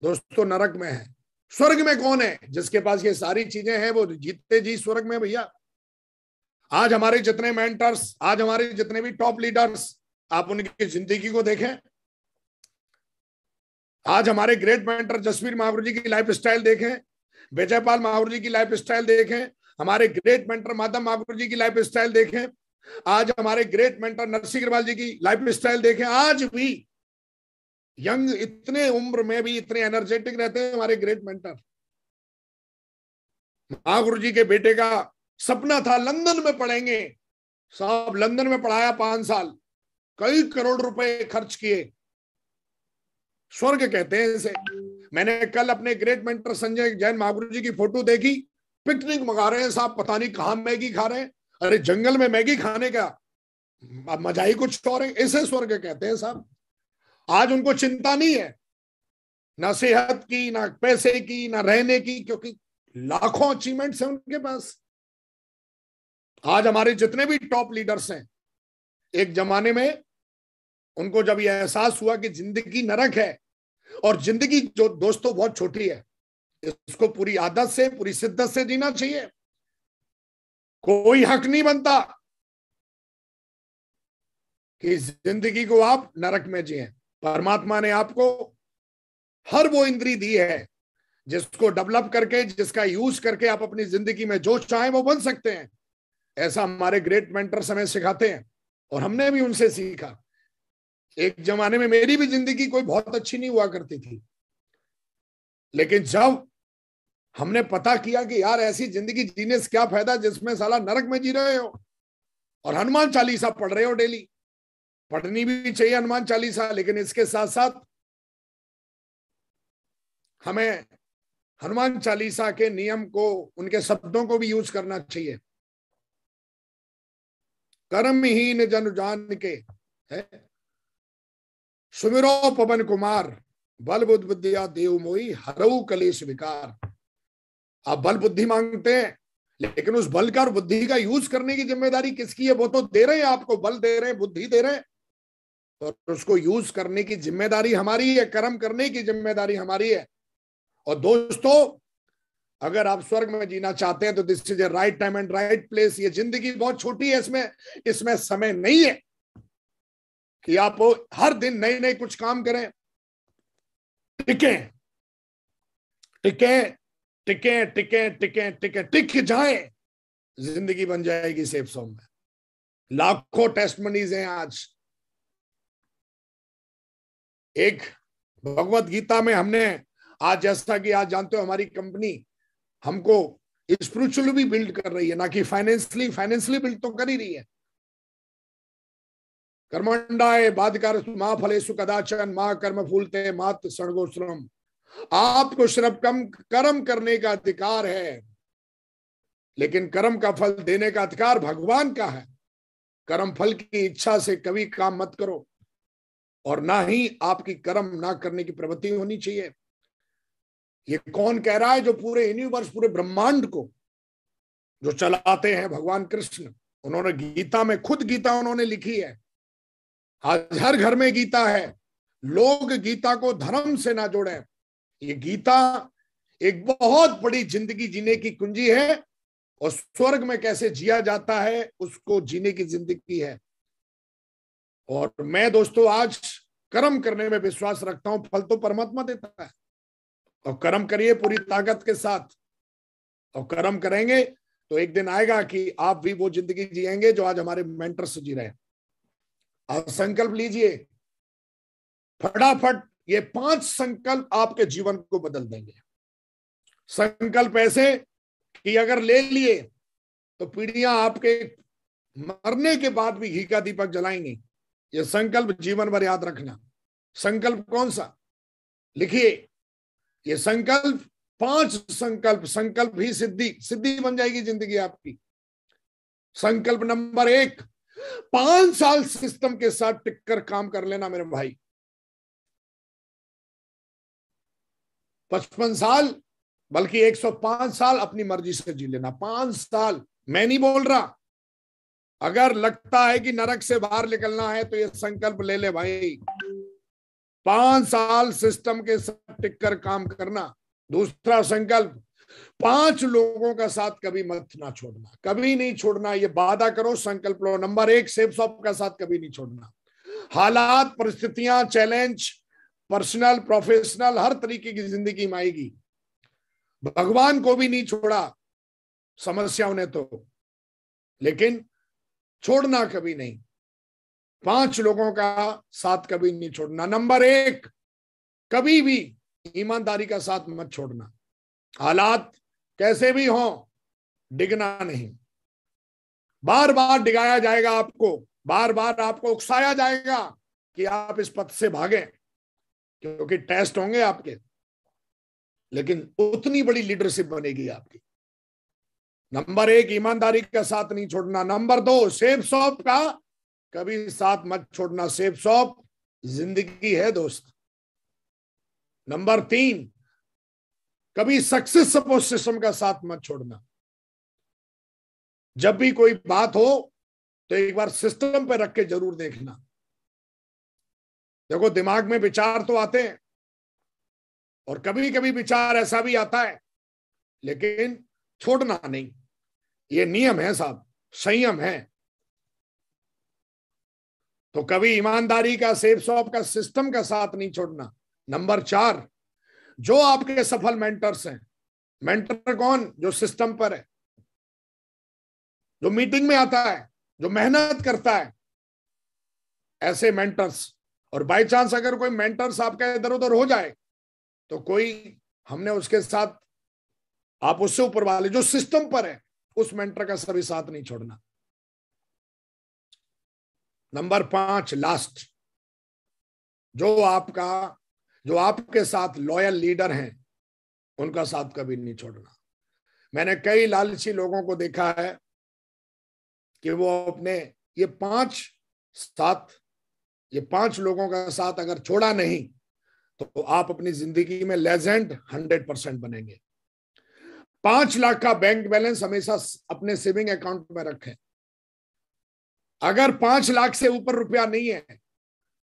दोस्तों, नरक में है। स्वर्ग में कौन है? जिसके पास ये सारी चीजें हैं वो जीते जी स्वर्ग में भैया। आज हमारे जितने मेंटर्स, आज हमारे जितने भी टॉप लीडर्स, आप उनकी जिंदगी को देखें। आज हमारे ग्रेट मेंटर जसवीर महावीर जी की लाइफ स्टाइल देखें, विजयपाल महावीर जी की लाइफ स्टाइल देखें, हमारे ग्रेट मेंटर माधव महावीर जी की लाइफ स्टाइल देखें, आज हमारे ग्रेट मेंटर नरसिंह अग्रवाल जी की लाइफ स्टाइल देखें। आज भी यंग, इतने उम्र में भी इतने एनर्जेटिक रहते हैं हमारे ग्रेट मेंटर। महागुरु जी के बेटे का सपना था लंदन में पढ़ेंगे, साहब लंदन में पढ़ाया 5 साल, कई करोड़ रुपए खर्च किए। स्वर्ग कहते हैं इसे। मैंने कल अपने ग्रेट मेंटर संजय जैन महागुरु जी की फोटो देखी, पिकनिक मंगा रहे हैं साहब, पता नहीं कहां मैगी खा रहे हैं। अरे जंगल में मैगी खाने का मजा ही कुछ और है, इसे स्वर्ग कहते हैं साहब। आज उनको चिंता नहीं है, ना सेहत की, ना पैसे की, ना रहने की, क्योंकि लाखों अचीवमेंट्स हैं उनके पास। आज हमारे जितने भी टॉप लीडर्स हैं, एक जमाने में उनको जब यह एहसास हुआ कि जिंदगी नरक है, और जिंदगी जो दोस्तों बहुत छोटी है, इसको पूरी आदत से, पूरी शिद्दत से जीना चाहिए। कोई हक नहीं बनता कि जिंदगी को आप नरक में जिए। परमात्मा ने आपको हर वो इंद्री दी है जिसको डेवलप करके, जिसका यूज करके आप अपनी जिंदगी में जो चाहे वो बन सकते हैं। ऐसा हमारे ग्रेट मेंटर्स हमें सिखाते हैं, और हमने भी उनसे सीखा। एक जमाने में मेरी भी जिंदगी कोई बहुत अच्छी नहीं हुआ करती थी, लेकिन जब हमने पता किया कि यार ऐसी जिंदगी जीने से क्या फायदा जिसमें साला नरक में जी रहे हो, और हनुमान चालीसा पढ़ रहे हो डेली। पढ़नी भी चाहिए हनुमान चालीसा, लेकिन इसके साथ साथ हमें हनुमान चालीसा के नियम को, उनके शब्दों को भी यूज करना चाहिए। कर्महीन जन जान के है, सुमिरो पवन कुमार, बल बुद्धि विद्या देव मोही हरऊ कलेश विकार। आप बल बुद्धि मांगते हैं, लेकिन उस बल का और बुद्धि का यूज करने की जिम्मेदारी किसकी है? वो तो दे रहे हैं, आपको बल दे रहे हैं, बुद्धि दे रहे हैं, तो उसको यूज करने की जिम्मेदारी हमारी है, कर्म करने की जिम्मेदारी हमारी है। और दोस्तों, अगर आप स्वर्ग में जीना चाहते हैं तो this is a right time and right place. ये जिंदगी बहुत छोटी है, इसमें समय नहीं है कि आप हर दिन नए नए कुछ काम करें। टिके टिके टिके टिके टिके टिके टिक जाए, जिंदगी बन जाएगी सेफ जोन में। लाखों टेस्टमनीज हैं आज। एक भगवत गीता में हमने आज, जैसा कि आज जानते हो, हमारी कंपनी हमको स्पिरिचुअली भी बिल्ड कर रही है, ना कि फाइनेंशियली बिल्ड तो कर ही रही है। कर्मंडाए बाधिकार मां फलेषु कदाचन मां कर्म फूलते मात सड़गो श्रम। आपको सिर्फ कर्म करने का अधिकार है, लेकिन कर्म का फल देने का अधिकार भगवान का है। कर्म फल की इच्छा से कभी काम मत करो, और ना ही आपकी कर्म ना करने की प्रवृत्ति होनी चाहिए। ये कौन कह रहा है? जो पूरे यूनिवर्स, पूरे ब्रह्मांड को जो चलाते हैं भगवान कृष्ण। उन्होंने गीता में, खुद गीता उन्होंने लिखी है। आज हर घर में गीता है। लोग गीता को धर्म से ना जोड़ें। ये गीता एक बहुत बड़ी जिंदगी जीने की कुंजी है, और स्वर्ग में कैसे जिया जाता है उसको जीने की जिंदगी है। और मैं दोस्तों आज कर्म करने में विश्वास रखता हूं, फल तो परमात्मा देता है। और कर्म करिए पूरी ताकत के साथ, और कर्म करेंगे तो एक दिन आएगा कि आप भी वो जिंदगी जिएंगे जो आज हमारे मेंटर्स जी रहे हैं। आप संकल्प लीजिए फटाफट। ये 5 संकल्प आपके जीवन को बदल देंगे। संकल्प ऐसे कि अगर ले लिए तो पीढ़ियां आपके मरने के बाद भी घी का दीपक जलाएंगी। ये संकल्प जीवन भर याद रखना। संकल्प कौन सा? लिखिए ये संकल्प, 5 संकल्प। संकल्प ही सिद्धि बन जाएगी जिंदगी आपकी। संकल्प नंबर 1, 5 साल सिस्टम के साथ टिककर काम कर लेना मेरे भाई। 55 साल बल्कि 105 साल अपनी मर्जी से जी लेना। 5 साल, मैं नहीं बोल रहा। अगर लगता है कि नरक से बाहर निकलना है तो ये संकल्प ले ले भाई। 5 साल सिस्टम के साथ टिककर काम करना। दूसरा संकल्प, 5 लोगों का साथ कभी मत ना छोड़ना, कभी नहीं छोड़ना। ये वादा करो, संकल्प लो। नंबर 1, सेफ शॉप का साथ कभी नहीं छोड़ना। हालात, परिस्थितियां, चैलेंज, पर्सनल, प्रोफेशनल, हर तरीके की जिंदगी में आएगी। भगवान को भी नहीं छोड़ा समस्याओं ने तो, लेकिन छोड़ना कभी नहीं। 5 लोगों का साथ कभी नहीं छोड़ना। नंबर 1, कभी भी ईमानदारी का साथ मत छोड़ना। हालात कैसे भी हों, डिगना नहीं। बार बार डिगाया जाएगा आपको, बार बार आपको उकसाया जाएगा कि आप इस पथ से भागें, क्योंकि टेस्ट होंगे आपके, लेकिन उतनी बड़ी लीडरशिप बनेगी आपकी। नंबर 1, ईमानदारी का साथ नहीं छोड़ना। नंबर 2, सेफ शॉप का कभी साथ मत छोड़ना। सेफ शॉप जिंदगी है दोस्त। नंबर 3, कभी सक्सेस सपोर्ट सिस्टम का साथ मत छोड़ना। जब भी कोई बात हो तो एक बार सिस्टम पे रख के जरूर देखना। देखो, दिमाग में विचार तो आते हैं, और कभी कभी विचार ऐसा भी आता है, लेकिन छोड़ना नहीं। ये नियम है साहब, संयम है। तो कभी ईमानदारी का, सेफ शॉप का, सिस्टम का साथ नहीं छोड़ना। नंबर 4, जो आपके सफल मेंटर्स हैं। मेंटर कौन? जो सिस्टम पर है, जो मीटिंग में आता है, जो मेहनत करता है, ऐसे मेंटर्स। और बाय चांस अगर कोई मेंटर्स आपका इधर उधर हो जाए तो कोई, हमने उसके साथ, आप उससे ऊपर वाले जो सिस्टम पर है, उस मेंटर का सभी साथ नहीं छोड़ना। नंबर 5, लास्ट, जो आपके साथ लॉयल लीडर हैं, उनका साथ कभी नहीं छोड़ना। मैंने कई लालची लोगों को देखा है कि वो अपने ये 5 लोगों का साथ अगर छोड़ा नहीं तो आप अपनी जिंदगी में लेजेंड 100% बनेंगे। 5 लाख का बैंक बैलेंस हमेशा अपने सेविंग अकाउंट में रखें। अगर 5 लाख से ऊपर रुपया नहीं है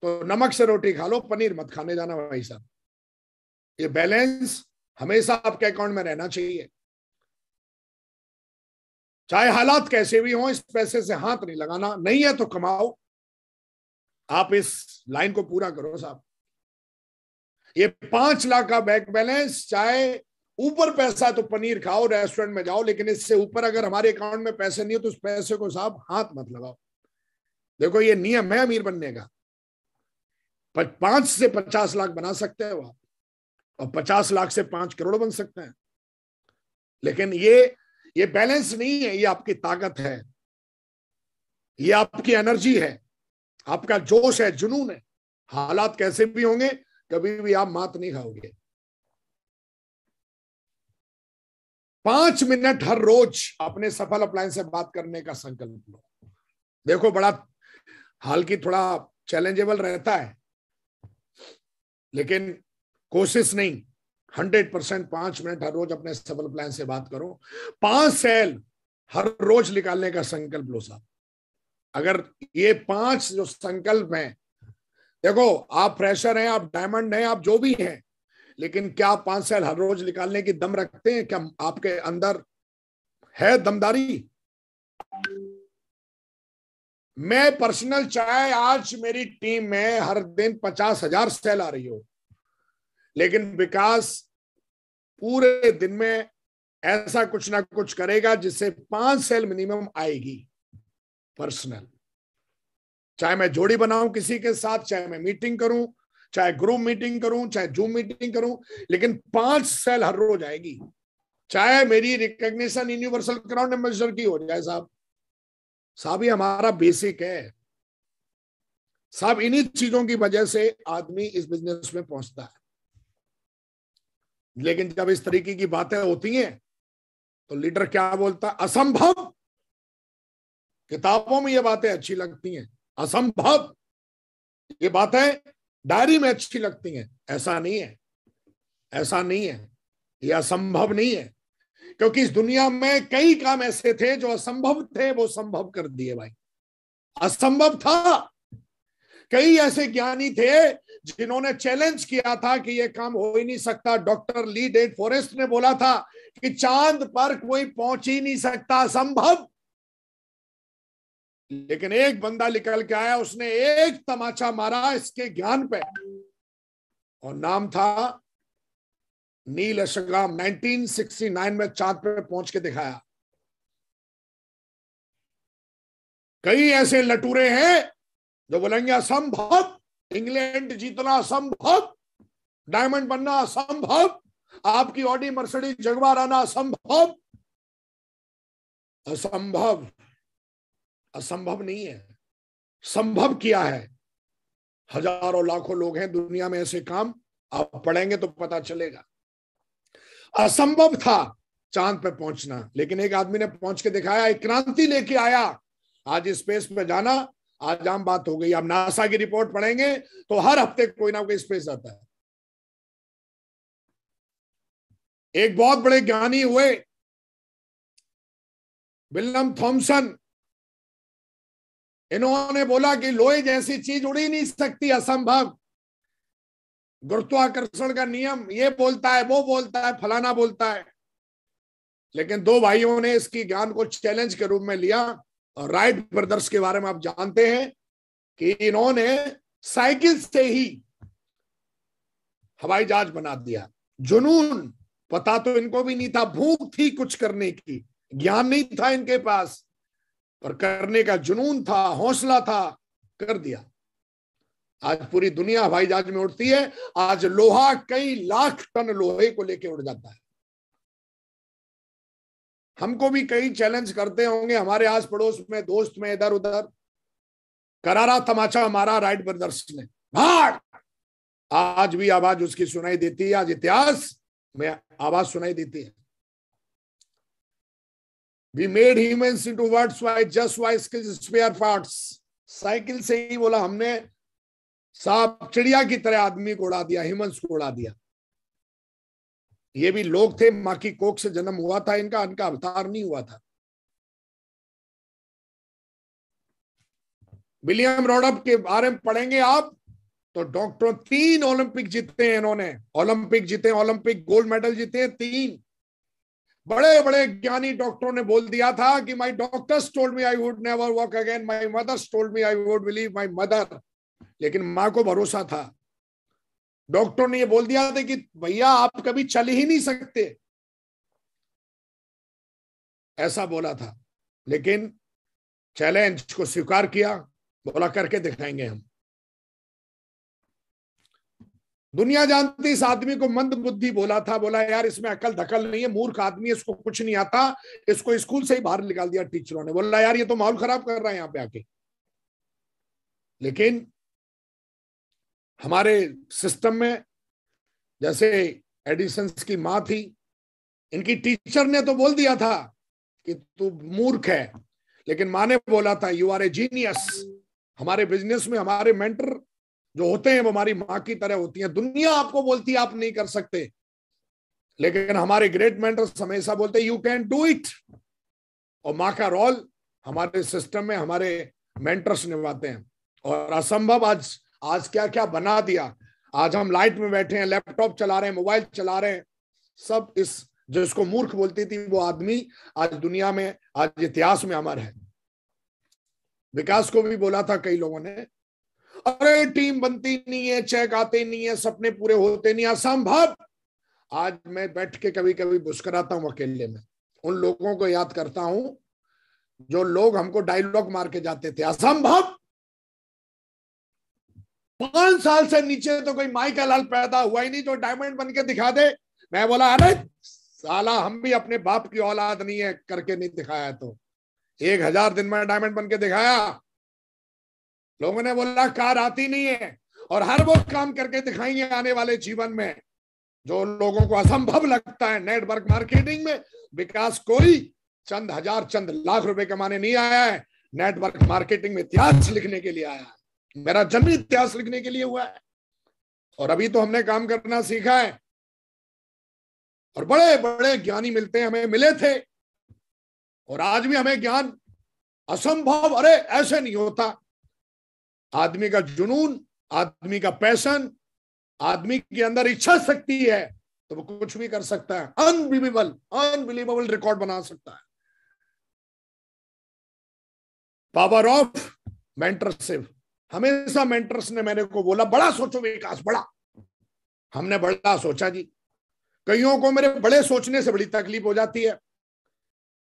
तो नमक से रोटी खा लो, पनीर मत खाने जाना भाई साहब। ये बैलेंस हमेशा आपके अकाउंट में रहना चाहिए। चाहे हालात कैसे भी हों, इस पैसे से हाथ नहीं लगाना। नहीं है तो कमाओ। आप इस लाइन को पूरा करो साहब। ये 5 लाख का बैंक बैलेंस, चाहे ऊपर पैसा है तो पनीर खाओ, रेस्टोरेंट में जाओ, लेकिन इससे ऊपर अगर हमारे अकाउंट में पैसे नहीं है तो उस पैसे को साहब हाथ मत लगाओ। देखो ये नियम है अमीर बनने का। 5 से 50 लाख बना सकते हो आप, और 50 लाख से 5 करोड़ बन सकते हैं। लेकिन ये बैलेंस नहीं है, ये आपकी ताकत है, ये आपकी एनर्जी है, आपका जोश है, जुनून है। हालात कैसे भी होंगे, कभी भी आप मात नहीं खाओगे। 5 मिनट हर रोज अपने सफल अपलाइन से बात करने का संकल्प लो। देखो बड़ा हाल की थोड़ा चैलेंजेबल रहता है, लेकिन कोशिश नहीं, 100% 5 मिनट हर रोज अपने सफल प्लान से बात करो। 5 सेल हर रोज निकालने का संकल्प लो साहब। अगर ये 5 जो संकल्प हैं, देखो आप फ्रेशर हैं, आप डायमंड हैं, आप जो भी हैं, लेकिन क्या आप 5 सेल हर रोज निकालने की दम रखते हैं? क्या आपके अंदर है दमदारी? मैं पर्सनल, चाहे आज मेरी टीम में हर दिन 50,000 सेल आ रही हो, लेकिन विकास पूरे दिन में ऐसा कुछ ना कुछ करेगा जिससे 5 सेल मिनिमम आएगी पर्सनल। चाहे मैं जोड़ी बनाऊं किसी के साथ, चाहे मैं मीटिंग करूं, चाहे ग्रुप मीटिंग करूं, चाहे जूम मीटिंग करूं, लेकिन 5 सेल हर रोज आएगी। चाहे मेरी रिकॉग्निशन यूनिवर्सल क्राउन एम्बेसडर की हो जाए साहब, ये हमारा बेसिक है साहब। इन्हीं चीजों की वजह से आदमी इस बिजनेस में पहुंचता है। लेकिन जब इस तरीके की बातें होती हैं तो लीडर क्या बोलता है? असंभव। किताबों में ये बातें अच्छी लगती हैं, असंभव। ये बातें डायरी में अच्छी लगती हैं। ऐसा नहीं है, ऐसा नहीं है, ये असंभव नहीं है। क्योंकि इस दुनिया में कई काम ऐसे थे जो असंभव थे, वो संभव कर दिए भाई। असंभव था। कई ऐसे ज्ञानी थे जिन्होंने चैलेंज किया था कि यह काम हो ही नहीं सकता। डॉक्टर ली डेड फॉरेस्ट ने बोला था कि चांद पर कोई पहुंच ही नहीं सकता, असंभव। लेकिन एक बंदा निकल के आया, उसने एक तमाचा मारा इसके ज्ञान पे, और नाम था नील अर्मस्ट्रांग। 1969 में चांद पे पहुंच के दिखाया। कई ऐसे लटूरे हैं जो बोलेंगे असंभव, इंग्लैंड जीतना असंभव, डायमंड बनना असंभव, आपकी ऑडी मर्सिडीज जगवार आना असंभव। असंभव असंभव नहीं है, संभव किया है। हजारों लाखों लोग हैं दुनिया में ऐसे, काम आप पढ़ेंगे तो पता चलेगा। असंभव था चांद पे पहुंचना, लेकिन एक आदमी ने पहुंच के दिखाया, एक क्रांति लेके आया। आज स्पेस पे जाना आज आम बात हो गई। आप नासा की रिपोर्ट पढ़ेंगे तो हर हफ्ते कोई ना कोई स्पेस आता है। एक बहुत बड़े ज्ञानी हुए विलियम थॉमसन, इन्होंने बोला कि लोहे जैसी चीज उड़ ही नहीं सकती, असंभव। गुरुत्वाकर्षण का नियम ये बोलता है, वो बोलता है, फलाना बोलता है। लेकिन 2 भाइयों ने इसकी ज्ञान को चैलेंज के रूप में लिया। और राइट ब्रदर्स के बारे में आप जानते हैं कि इन्होंने साइकिल से ही हवाई जहाज बना दिया। जुनून, पता तो इनको भी नहीं था, भूख थी कुछ करने की, ज्ञान नहीं था इनके पास, पर करने का जुनून था, हौसला था, कर दिया। आज पूरी दुनिया हवाई जहाज में उड़ती है। आज लोहा कई लाख टन लोहे को लेके उड़ जाता है। हमको भी कई चैलेंज करते होंगे, हमारे आस पड़ोस में दोस्त में इधर उधर। करारा तमाचा मारा राइट ब्रदर्स ने, भाग। आज भी आवाज उसकी सुनाई देती है, आज इतिहास में आवाज सुनाई देती है। We made humans into words by just by skills spare parts। Cycle से ही बोला हमने सांप चिड़िया की तरह आदमी को उड़ा दिया, ह्यूमंस को उड़ा दिया। ये भी लोग थे, मां की कोख से जन्म हुआ था इनका, इनका अवतार नहीं हुआ था। विलियम रॉडप के बारे में पढ़ेंगे आप तो डॉक्टर, 3 ओलंपिक जीते हैं इन्होंने, ओलंपिक जीते, ओलंपिक गोल्ड मेडल जीते 3। बड़े बड़े ज्ञानी डॉक्टरों ने बोल दिया था कि my doctors told me I would never walk again, my mothers told me I would believe my mother. लेकिन मां को भरोसा था। डॉक्टर ने ये बोल दिया था कि भैया आप कभी चल ही नहीं सकते, ऐसा बोला था। लेकिन चैलेंज को स्वीकार किया, बोला करके दिखाएंगे हम। दुनिया जानती इस आदमी को मंद बुद्धि बोला था, बोला यार इसमें अकल धकल नहीं है, मूर्ख आदमी, इसको कुछ नहीं आता, इसको स्कूल से ही बाहर निकाल दिया टीचरों ने। बोला यार ये तो माहौल खराब कर रहा है यहाँ पे आके। लेकिन हमारे सिस्टम में, जैसे एडिसन की मां थी, इनकी टीचर ने तो बोल दिया था कि तू मूर्ख है, लेकिन मां ने बोला था यू आर ए जीनियस। हमारे बिजनेस में हमारे मेंटर जो होते हैं वो हमारी मां की तरह होती हैं। दुनिया आपको बोलती है आप नहीं कर सकते, लेकिन हमारे ग्रेट मेंटर्स हमेशा बोलते हैं यू कैन डू इट। और मां का रोल हमारे सिस्टम में हमारे मेंटर्स निभाते हैं। और असंभव आज क्या क्या बना दिया। आज हम लाइट में बैठे हैं, लैपटॉप चला रहे हैं, मोबाइल चला रहे हैं, सब इस जिसको मूर्ख बोलती थी वो आदमी आज दुनिया में, आज इतिहास में अमर है। विकास को भी बोला था कई लोगों ने, अरे टीम बनती नहीं है, चेक आते नहीं है, सपने पूरे होते नहीं, असंभव। आज मैं बैठ के कभी कभी मुस्कुराता हूं अकेले में, उन लोगों को याद करता हूं जो लोग हमको डायलॉग मार के जाते थे, असंभव। 5 साल से नीचे तो कोई माई का लाल पैदा हुआ ही नहीं जो डायमंड बन के दिखा दे। मैं बोला अरे साला हम भी अपने बाप की औलाद नहीं है, करके नहीं दिखाया तो 1000 दिन में डायमंड बन के दिखाया। लोगों ने बोला कार आती नहीं है, और हर वो काम करके दिखाएंगे आने वाले जीवन में जो लोगों को असंभव लगता है। नेटवर्क मार्केटिंग में विकास कोई चंद हजार चंद लाख रुपए कमाने नहीं आया है, नेटवर्क मार्केटिंग में इतिहास लिखने के लिए आया है। मेरा जन्म इतिहास लिखने के लिए हुआ है। और अभी तो हमने काम करना सीखा है, और बड़े बड़े ज्ञानी मिलते हैं, हमें मिले थे, और आज भी हमें ज्ञान असंभव, अरे ऐसे नहीं होता। आदमी का जुनून, आदमी का पैशन, आदमी के अंदर इच्छा शक्ति है तो वो कुछ भी कर सकता है। अनबिलीवेबल अनबिलीवेबल रिकॉर्ड बना सकता है। Power of mentorship. हमेशा मेंटर्स ने मेरे को बोला बड़ा सोचो विकास, बड़ा। हमने बड़ा सोचा जी। कईयों को मेरे बड़े सोचने से बड़ी तकलीफ हो जाती है,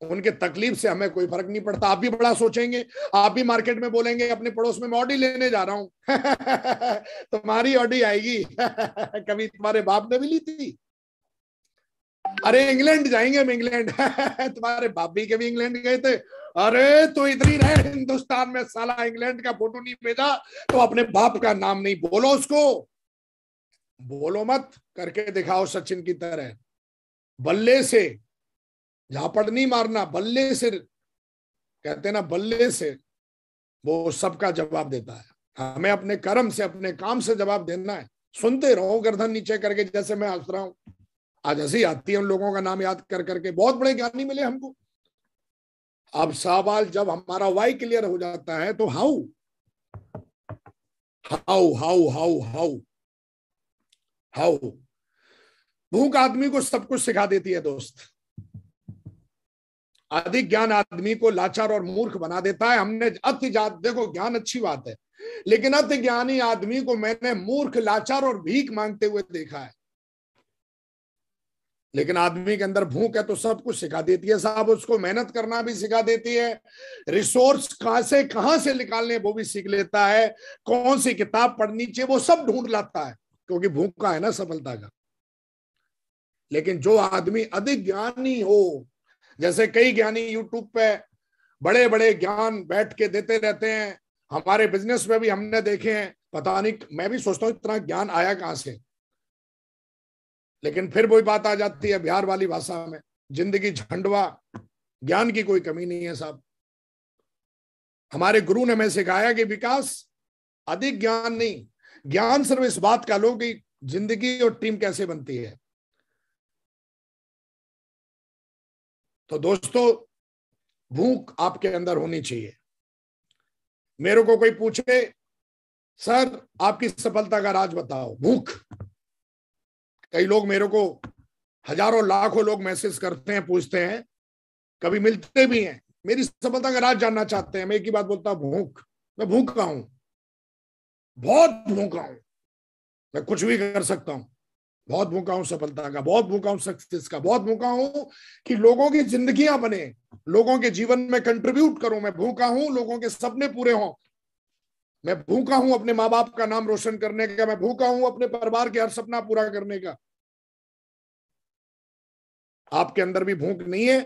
उनके तकलीफ से हमें कोई फर्क नहीं पड़ता। आप भी बड़ा सोचेंगे, आप भी मार्केट में बोलेंगे अपने पड़ोस में मैं ऑडी लेने जा रहा हूं तुम्हारी ऑडी आएगी कभी तुम्हारे बाप ने भी ली थी। अरे इंग्लैंड जाएंगे हम, इंग्लैंड तुम्हारे बाप भी कभी इंग्लैंड गए थे? अरे तो इधर ही रहे हिंदुस्तान में, साला इंग्लैंड का फोटो नहीं भेजा तो अपने बाप का नाम नहीं बोलो उसको। बोलो मत, करके दिखाओ सचिन की तरह। बल्ले से झापड़ नहीं मारना, बल्ले से, कहते ना बल्ले से वो सबका जवाब देता है। हमें अपने कर्म से, अपने काम से जवाब देना है। सुनते रहो गर्दन नीचे करके, जैसे मैं हंस रहा हूं। आज हंसी आती है उन लोगों का नाम याद कर करके, बहुत बड़े ज्ञानी मिले हमको। अब सवाल जब हमारा वाई क्लियर हो जाता है तो how how how how how how. भूख आदमी को सब कुछ सिखा देती है दोस्त। अधिक ज्ञान आदमी को लाचार और मूर्ख बना देता है। हमने अति जात, देखो ज्ञान अच्छी बात है, लेकिन अति ज्ञानी आदमी को मैंने मूर्ख, लाचार और भीख मांगते हुए देखा है। लेकिन आदमी के अंदर भूख है तो सब कुछ सिखा देती है साहब। उसको मेहनत करना भी सिखा देती है, रिसोर्स कहां से निकालने वो भी सीख लेता है, कौन सी किताब पढ़नी चाहिए वो सब ढूंढ लाता है, क्योंकि भूख का है ना सफलता का। लेकिन जो आदमी अधिक ज्ञानी हो, जैसे कई ज्ञानी यूट्यूब पे बड़े बड़े ज्ञान बैठ के देते रहते हैं, हमारे बिजनेस में भी हमने देखे हैं। पता नहीं, मैं भी सोचता हूँ इतना ज्ञान आया कहां से। लेकिन फिर वही बात आ जाती है बिहार वाली भाषा में, जिंदगी झंडवा, ज्ञान की कोई कमी नहीं है साहब। हमारे गुरु ने हमें सिखाया कि विकास अधिक ज्ञान नहीं, ज्ञान सिर्फ इस बात का लो कि जिंदगी और टीम कैसे बनती है। तो दोस्तों, भूख आपके अंदर होनी चाहिए। मेरे को कोई पूछे सर आपकी सफलता का राज बताओ, भूख। कई लोग मेरे को, हजारों लाखों लोग मैसेज करते हैं, पूछते हैं, कभी मिलते भी हैं, मेरी सफलता का राज जानना चाहते हैं। मैं एक ही बात बोलता हूं, भूख। मैं भूखा हूं, बहुत भूखा हूं। मैं कुछ भी कर सकता हूं। बहुत भूखा हूं सफलता का, बहुत भूखा हूं सक्सेस का, बहुत भूखा हूं कि लोगों की जिंदगियां बने, लोगों के जीवन में कंट्रीब्यूट करूं। मैं भूखा हूं लोगों के सपने पूरे हों। मैं भूखा हूं अपने माँ बाप का नाम रोशन करने का। मैं भूखा हूं अपने परिवार के हर सपना पूरा करने का। आपके अंदर भी भूख नहीं है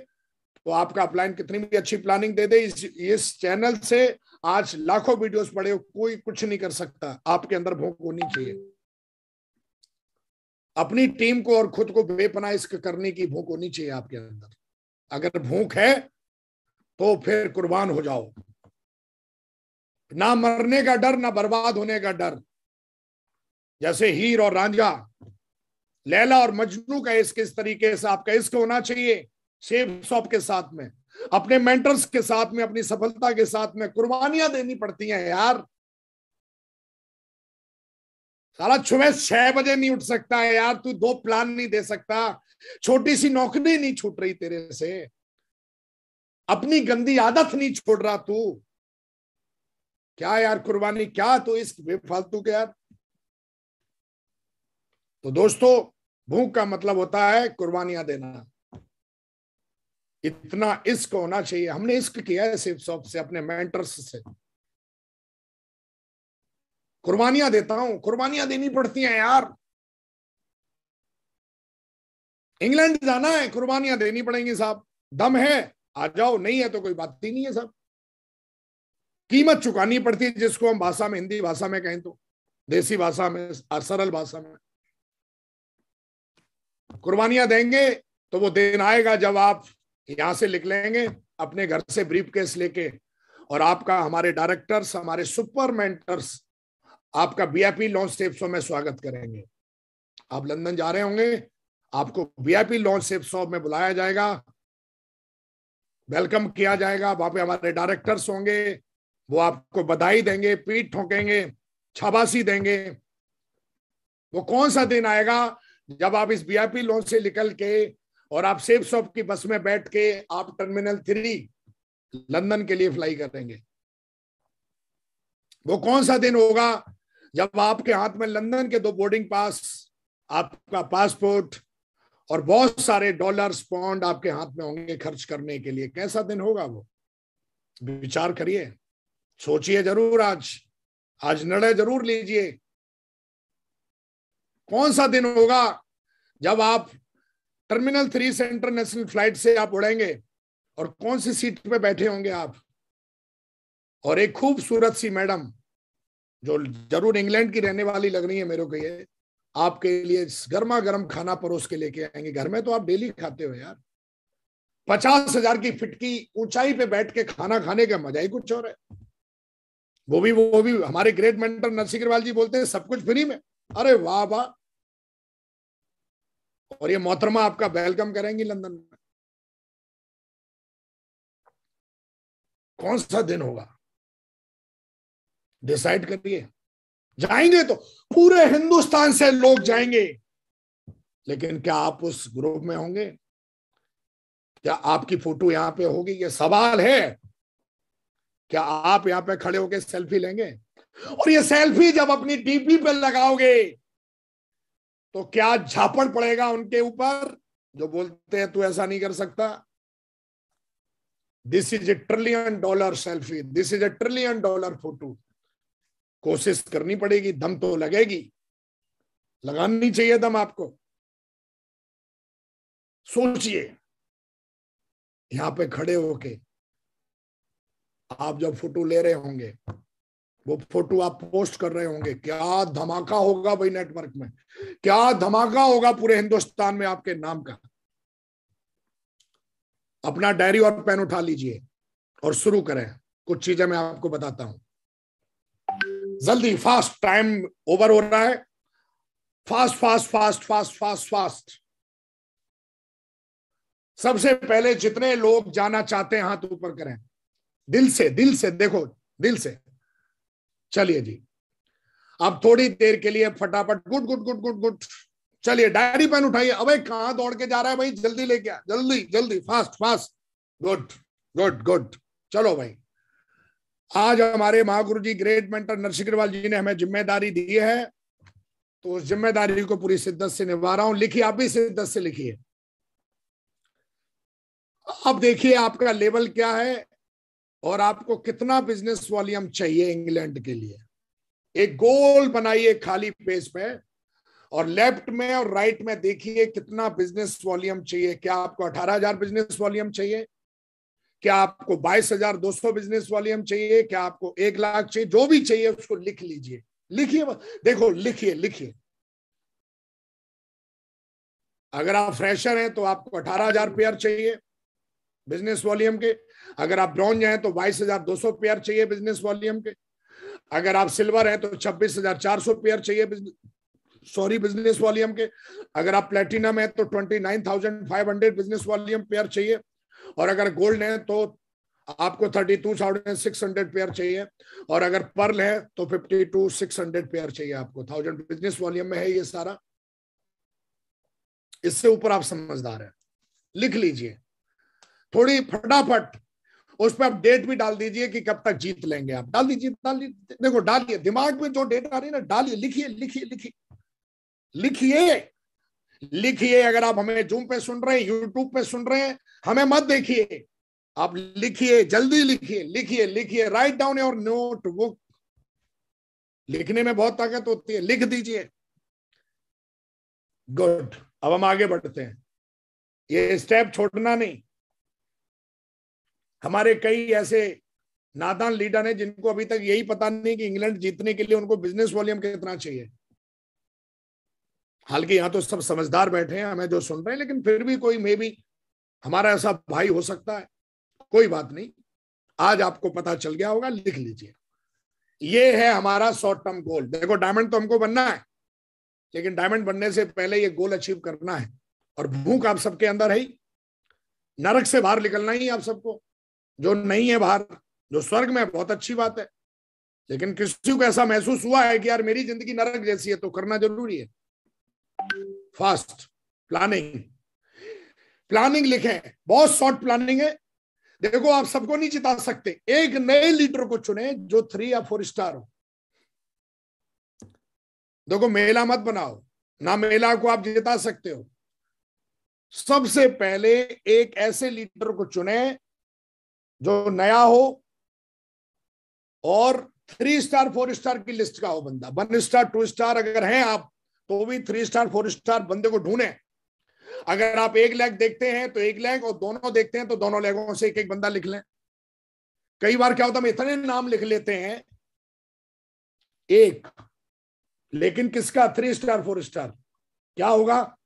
तो आपका अपलाइन कितनी भी अच्छी प्लानिंग दे दे, इस चैनल से आज लाखों वीडियोस पड़े हो, कोई कुछ नहीं कर सकता। आपके अंदर भूख होनी चाहिए। अपनी टीम को और खुद को बेपनाह इश्क करने की भूख होनी चाहिए आपके अंदर। अगर भूख है तो फिर कुर्बान हो जाओ। ना मरने का डर, ना बर्बाद होने का डर। जैसे हीर और रांझा, लैला और मजनू का इश्क, इस तरीके से आपका इश्क होना चाहिए सेफ शॉप के साथ में, अपने मेंटर्स के साथ में, अपनी सफलता के साथ में। कुर्बानियां देनी पड़ती हैं यार। साला सुबह 6 बजे नहीं उठ सकता है यार, तू 2 प्लान नहीं दे सकता, छोटी सी नौकरी नहीं छूट रही तेरे से, अपनी गंदी आदत नहीं छोड़ रहा तू। क्या यार कुर्बानी, क्या तो इस बेफालतू के यार। तो दोस्तों, भूख का मतलब होता है कुर्बानियां देना। इतना इश्क होना चाहिए। हमने इश्क किया है सिर्फ शॉप से, अपने मेंटर्स से। कुर्बानियां देता हूं, कुर्बानियां देनी पड़ती हैं यार। इंग्लैंड जाना है, कुर्बानियां देनी पड़ेंगी साहब। दम है आ जाओ, नहीं है तो कोई बात ही नहीं है साहब। कीमत चुकानी पड़ती है, जिसको हम भाषा में, हिंदी भाषा में कहें तो, देसी भाषा में और सरल भाषा में। कुर्बानियां देंगे तो वो दिन आएगा जब आप यहां से निकलेंगे अपने घर से ब्रीफ केस लेके, और आपका, हमारे डायरेक्टर्स, हमारे सुपर मेंटर्स आपका वीआईपी लॉन्च सेफ शो में स्वागत करेंगे। आप लंदन जा रहे होंगे, आपको वीआईपी लॉन्च सेफ शो में बुलाया जाएगा, वेलकम किया जाएगा। वहां पे हमारे डायरेक्टर्स होंगे, वो आपको बधाई देंगे, पीठ ठोकेंगे, शाबाशी देंगे। वो कौन सा दिन आएगा जब आप इस वीआईपी लॉन्च से निकल के और आप सेफ शॉप की बस में बैठ के आप टर्मिनल 3 लंदन के लिए फ्लाई करेंगे। वो कौन सा दिन होगा जब आपके हाथ में लंदन के 2 बोर्डिंग पास, आपका पासपोर्ट और बहुत सारे डॉलर्स पाउंड आपके हाथ में होंगे खर्च करने के लिए। कैसा दिन होगा वो, विचार करिए, सोचिए जरूर। आज निर्णय जरूर लीजिए। कौन सा दिन होगा जब आप टर्मिनल 3 से इंटरनेशनल फ्लाइट से आप उड़ेंगे और कौन सी सीट पे बैठे होंगे आप, और एक खूबसूरत सी मैडम जो जरूर इंग्लैंड की रहने वाली लग रही है मेरे को, ये आपके लिए गर्मा गर्म खाना परोस के लेके आएंगे। घर में तो आप डेली खाते हो यार। 50,000 की फीट की ऊंचाई पे बैठ के खाना खाने का मजा ही कुछ और है। वो भी हमारे ग्रेट मेंटर नरसिंह अग्रवाल जी बोलते हैं सब कुछ फ्री में। अरे वाह वाह। और ये मोहतरमा आपका वेलकम करेंगी लंदन में। कौन सा दिन होगा, डिसाइड करिए। जाएंगे तो पूरे हिंदुस्तान से लोग जाएंगे, लेकिन क्या आप उस ग्रुप में होंगे? क्या आपकी फोटो यहां पे होगी? ये सवाल है। क्या आप यहां पे खड़े होकर सेल्फी लेंगे? और ये सेल्फी जब अपनी डीपी पे लगाओगे तो क्या झापड़ पड़ेगा उनके ऊपर जो बोलते हैं तू ऐसा नहीं कर सकता। This is a $1 trillion selfie, this is a $1 trillion photo. कोशिश करनी पड़ेगी, दम तो लगेगी, लगानी चाहिए दम आपको। सोचिए, यहां पे खड़े होके आप जब फोटो ले रहे होंगे, वो फोटो आप पोस्ट कर रहे होंगे, क्या धमाका होगा भाई नेटवर्क में, क्या धमाका होगा पूरे हिंदुस्तान में आपके नाम का। अपना डायरी और पेन उठा लीजिए और शुरू करें। कुछ चीजें मैं आपको बताता हूं। जल्दी, फास्ट, टाइम ओवर हो रहा है। Fast fast fast fast fast fast. सबसे पहले जितने लोग जाना चाहते हैं हाथ ऊपर करें, दिल से देखो, दिल से। चलिए जी, अब थोड़ी देर के लिए फटाफट, good good good good good. चलिए डायरी पेन उठाइए। अबे कहां दौड़ के जा रहा है भाई, जल्दी लेके आ, जल्दी जल्दी, fast fast. Good good good. चलो भाई, आज हमारे महागुरु जी ग्रेट मेंटर नरसिंह अग्रवाल जी ने हमें जिम्मेदारी दी है, तो उस जिम्मेदारी को पूरी शिद्दत से निभा रहा हूं। लिखिए, आप भी शिद्दत से लिखिए। अब देखिए आपका लेवल क्या है और आपको कितना बिजनेस वॉल्यूम चाहिए इंग्लैंड के लिए। एक गोल बनाइए खाली पेज पे, और लेफ्ट में और राइट में देखिए कितना बिजनेस वॉल्यूम चाहिए। क्या आपको 18,000 बिजनेस वॉल्यूम चाहिए? क्या आपको 22,200 बिजनेस वॉल्यूम चाहिए? क्या आपको 1,00,000 चाहिए? जो भी चाहिए उसको लिख लीजिए। लिखिए, देखो, लिखिए लिखिए। अगर आप फ्रेशर हैं तो आपको 18,000 पेयर चाहिए बिजनेस वॉल्यूम के। अगर आप ब्रॉन्ज हैं तो 22,200 पेयर चाहिए बिजनेस वॉल्यूम के। अगर आप सिल्वर हैं तो 26,400 पेयर चाहिए बिजनेस वॉल्यूम के। अगर आप प्लेटिनम है तो 29,500 बिजनेस वॉल्यूम पेयर चाहिए। और अगर गोल्ड है तो आपको 32,600 पेयर चाहिए। और अगर पर्ल है तो 52,600 पेयर चाहिए आपको। 1000 बिजनेस वॉल्यूम में है ये सारा। इससे ऊपर आप समझदार हैं, लिख लीजिए थोड़ी फटाफट। उस पर आप डेट भी डाल दीजिए कि कब तक जीत लेंगे। आप डाल दीजिए, देखो, डालिए, दिमाग में जो डेट आ रही है ना, डालिए, लिखिए लिखिए लिखिए लिखिए लिखिए। अगर आप हमें जूम पे सुन रहे हैं, यूट्यूब पे सुन रहे हैं, हमें मत देखिए, आप लिखिए, जल्दी लिखिए लिखिए लिखिए। Write down your notebook. लिखने में बहुत ताकत होती है, लिख दीजिए। गुड। अब हम आगे बढ़ते हैं, ये स्टेप छोड़ना नहीं। हमारे कई ऐसे नादान लीडर हैं जिनको अभी तक यही पता नहीं कि इंग्लैंड जीतने के लिए उनको बिजनेस वॉल्यूम कितना चाहिए। हालांकि यहां तो सब समझदार बैठे हैं हमें जो सुन रहे हैं, लेकिन फिर भी कोई मे भी हमारा ऐसा भाई हो सकता है। कोई बात नहीं, आज आपको पता चल गया होगा, लिख लीजिए। ये है हमारा शॉर्ट टर्म गोल। देखो, डायमंड तो हमको बनना है, लेकिन डायमंड बनने से पहले ये गोल अचीव करना है। और भूख आप सबके अंदर है ही, नरक से बाहर निकलना ही आप सबको। जो नहीं है बाहर, जो स्वर्ग में, बहुत अच्छी बात है। लेकिन किसी को ऐसा महसूस हुआ है कि यार मेरी जिंदगी नरक जैसी है, तो करना जरूरी है। फास्ट प्लानिंग, प्लानिंग लिखें, बहुत शॉर्ट प्लानिंग है। देखो, आप सबको नहीं जिता सकते। एक नए लीडर को चुने जो 3 या 4 स्टार हो। देखो, मेला मत बनाओ ना, मेला को आप जिता सकते हो। सबसे पहले एक ऐसे लीडर को चुने जो नया हो और 3 स्टार 4 स्टार की लिस्ट का हो बंदा। 1 स्टार 2 स्टार अगर हैं आप, तो भी 3 स्टार 4 स्टार बंदे को ढूंढे। अगर आप 1 लेग देखते हैं तो 1 लेग, और दोनों देखते हैं तो दोनों लेगों से एक एक बंदा लिख लें। कई बार क्या होता है, हम इतने नाम लिख लेते हैं एक, लेकिन किसका 3 स्टार 4 स्टार, क्या होगा?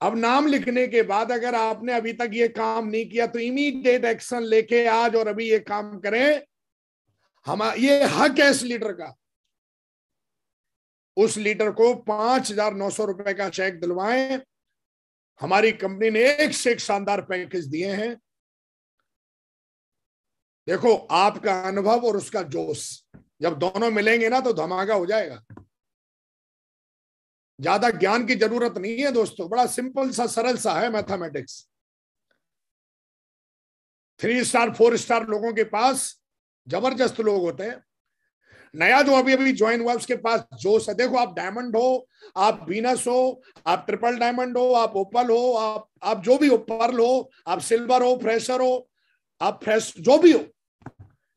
अब नाम लिखने के बाद अगर आपने अभी तक ये काम नहीं किया तो इमीडिएट एक्शन लेके आज और अभी ये काम करें। हम, ये हक है इस लीडर का। उस लीडर को 5,900 रुपए का चेक दिलवाएं। हमारी कंपनी ने एक से एक शानदार पैकेज दिए हैं। देखो, आपका अनुभव और उसका जोश जब दोनों मिलेंगे ना, तो धमाका हो जाएगा। ज्यादा ज्ञान की जरूरत नहीं है दोस्तों, बड़ा सिंपल सा, सरल सा है मैथमेटिक्स। 3 स्टार 4 स्टार लोगों के पास जबरदस्त लोग होते हैं। नया जो अभी अभी ज्वाइन हुआ उसके पास जोश है। देखो, आप डायमंड हो, आप वीनस हो, आप ट्रिपल डायमंड हो, आप ओपल हो, आप जो भी हो, पर्ल हो, आप सिल्वर हो, फ्रेशर हो, आप फ्रेश जो भी हो,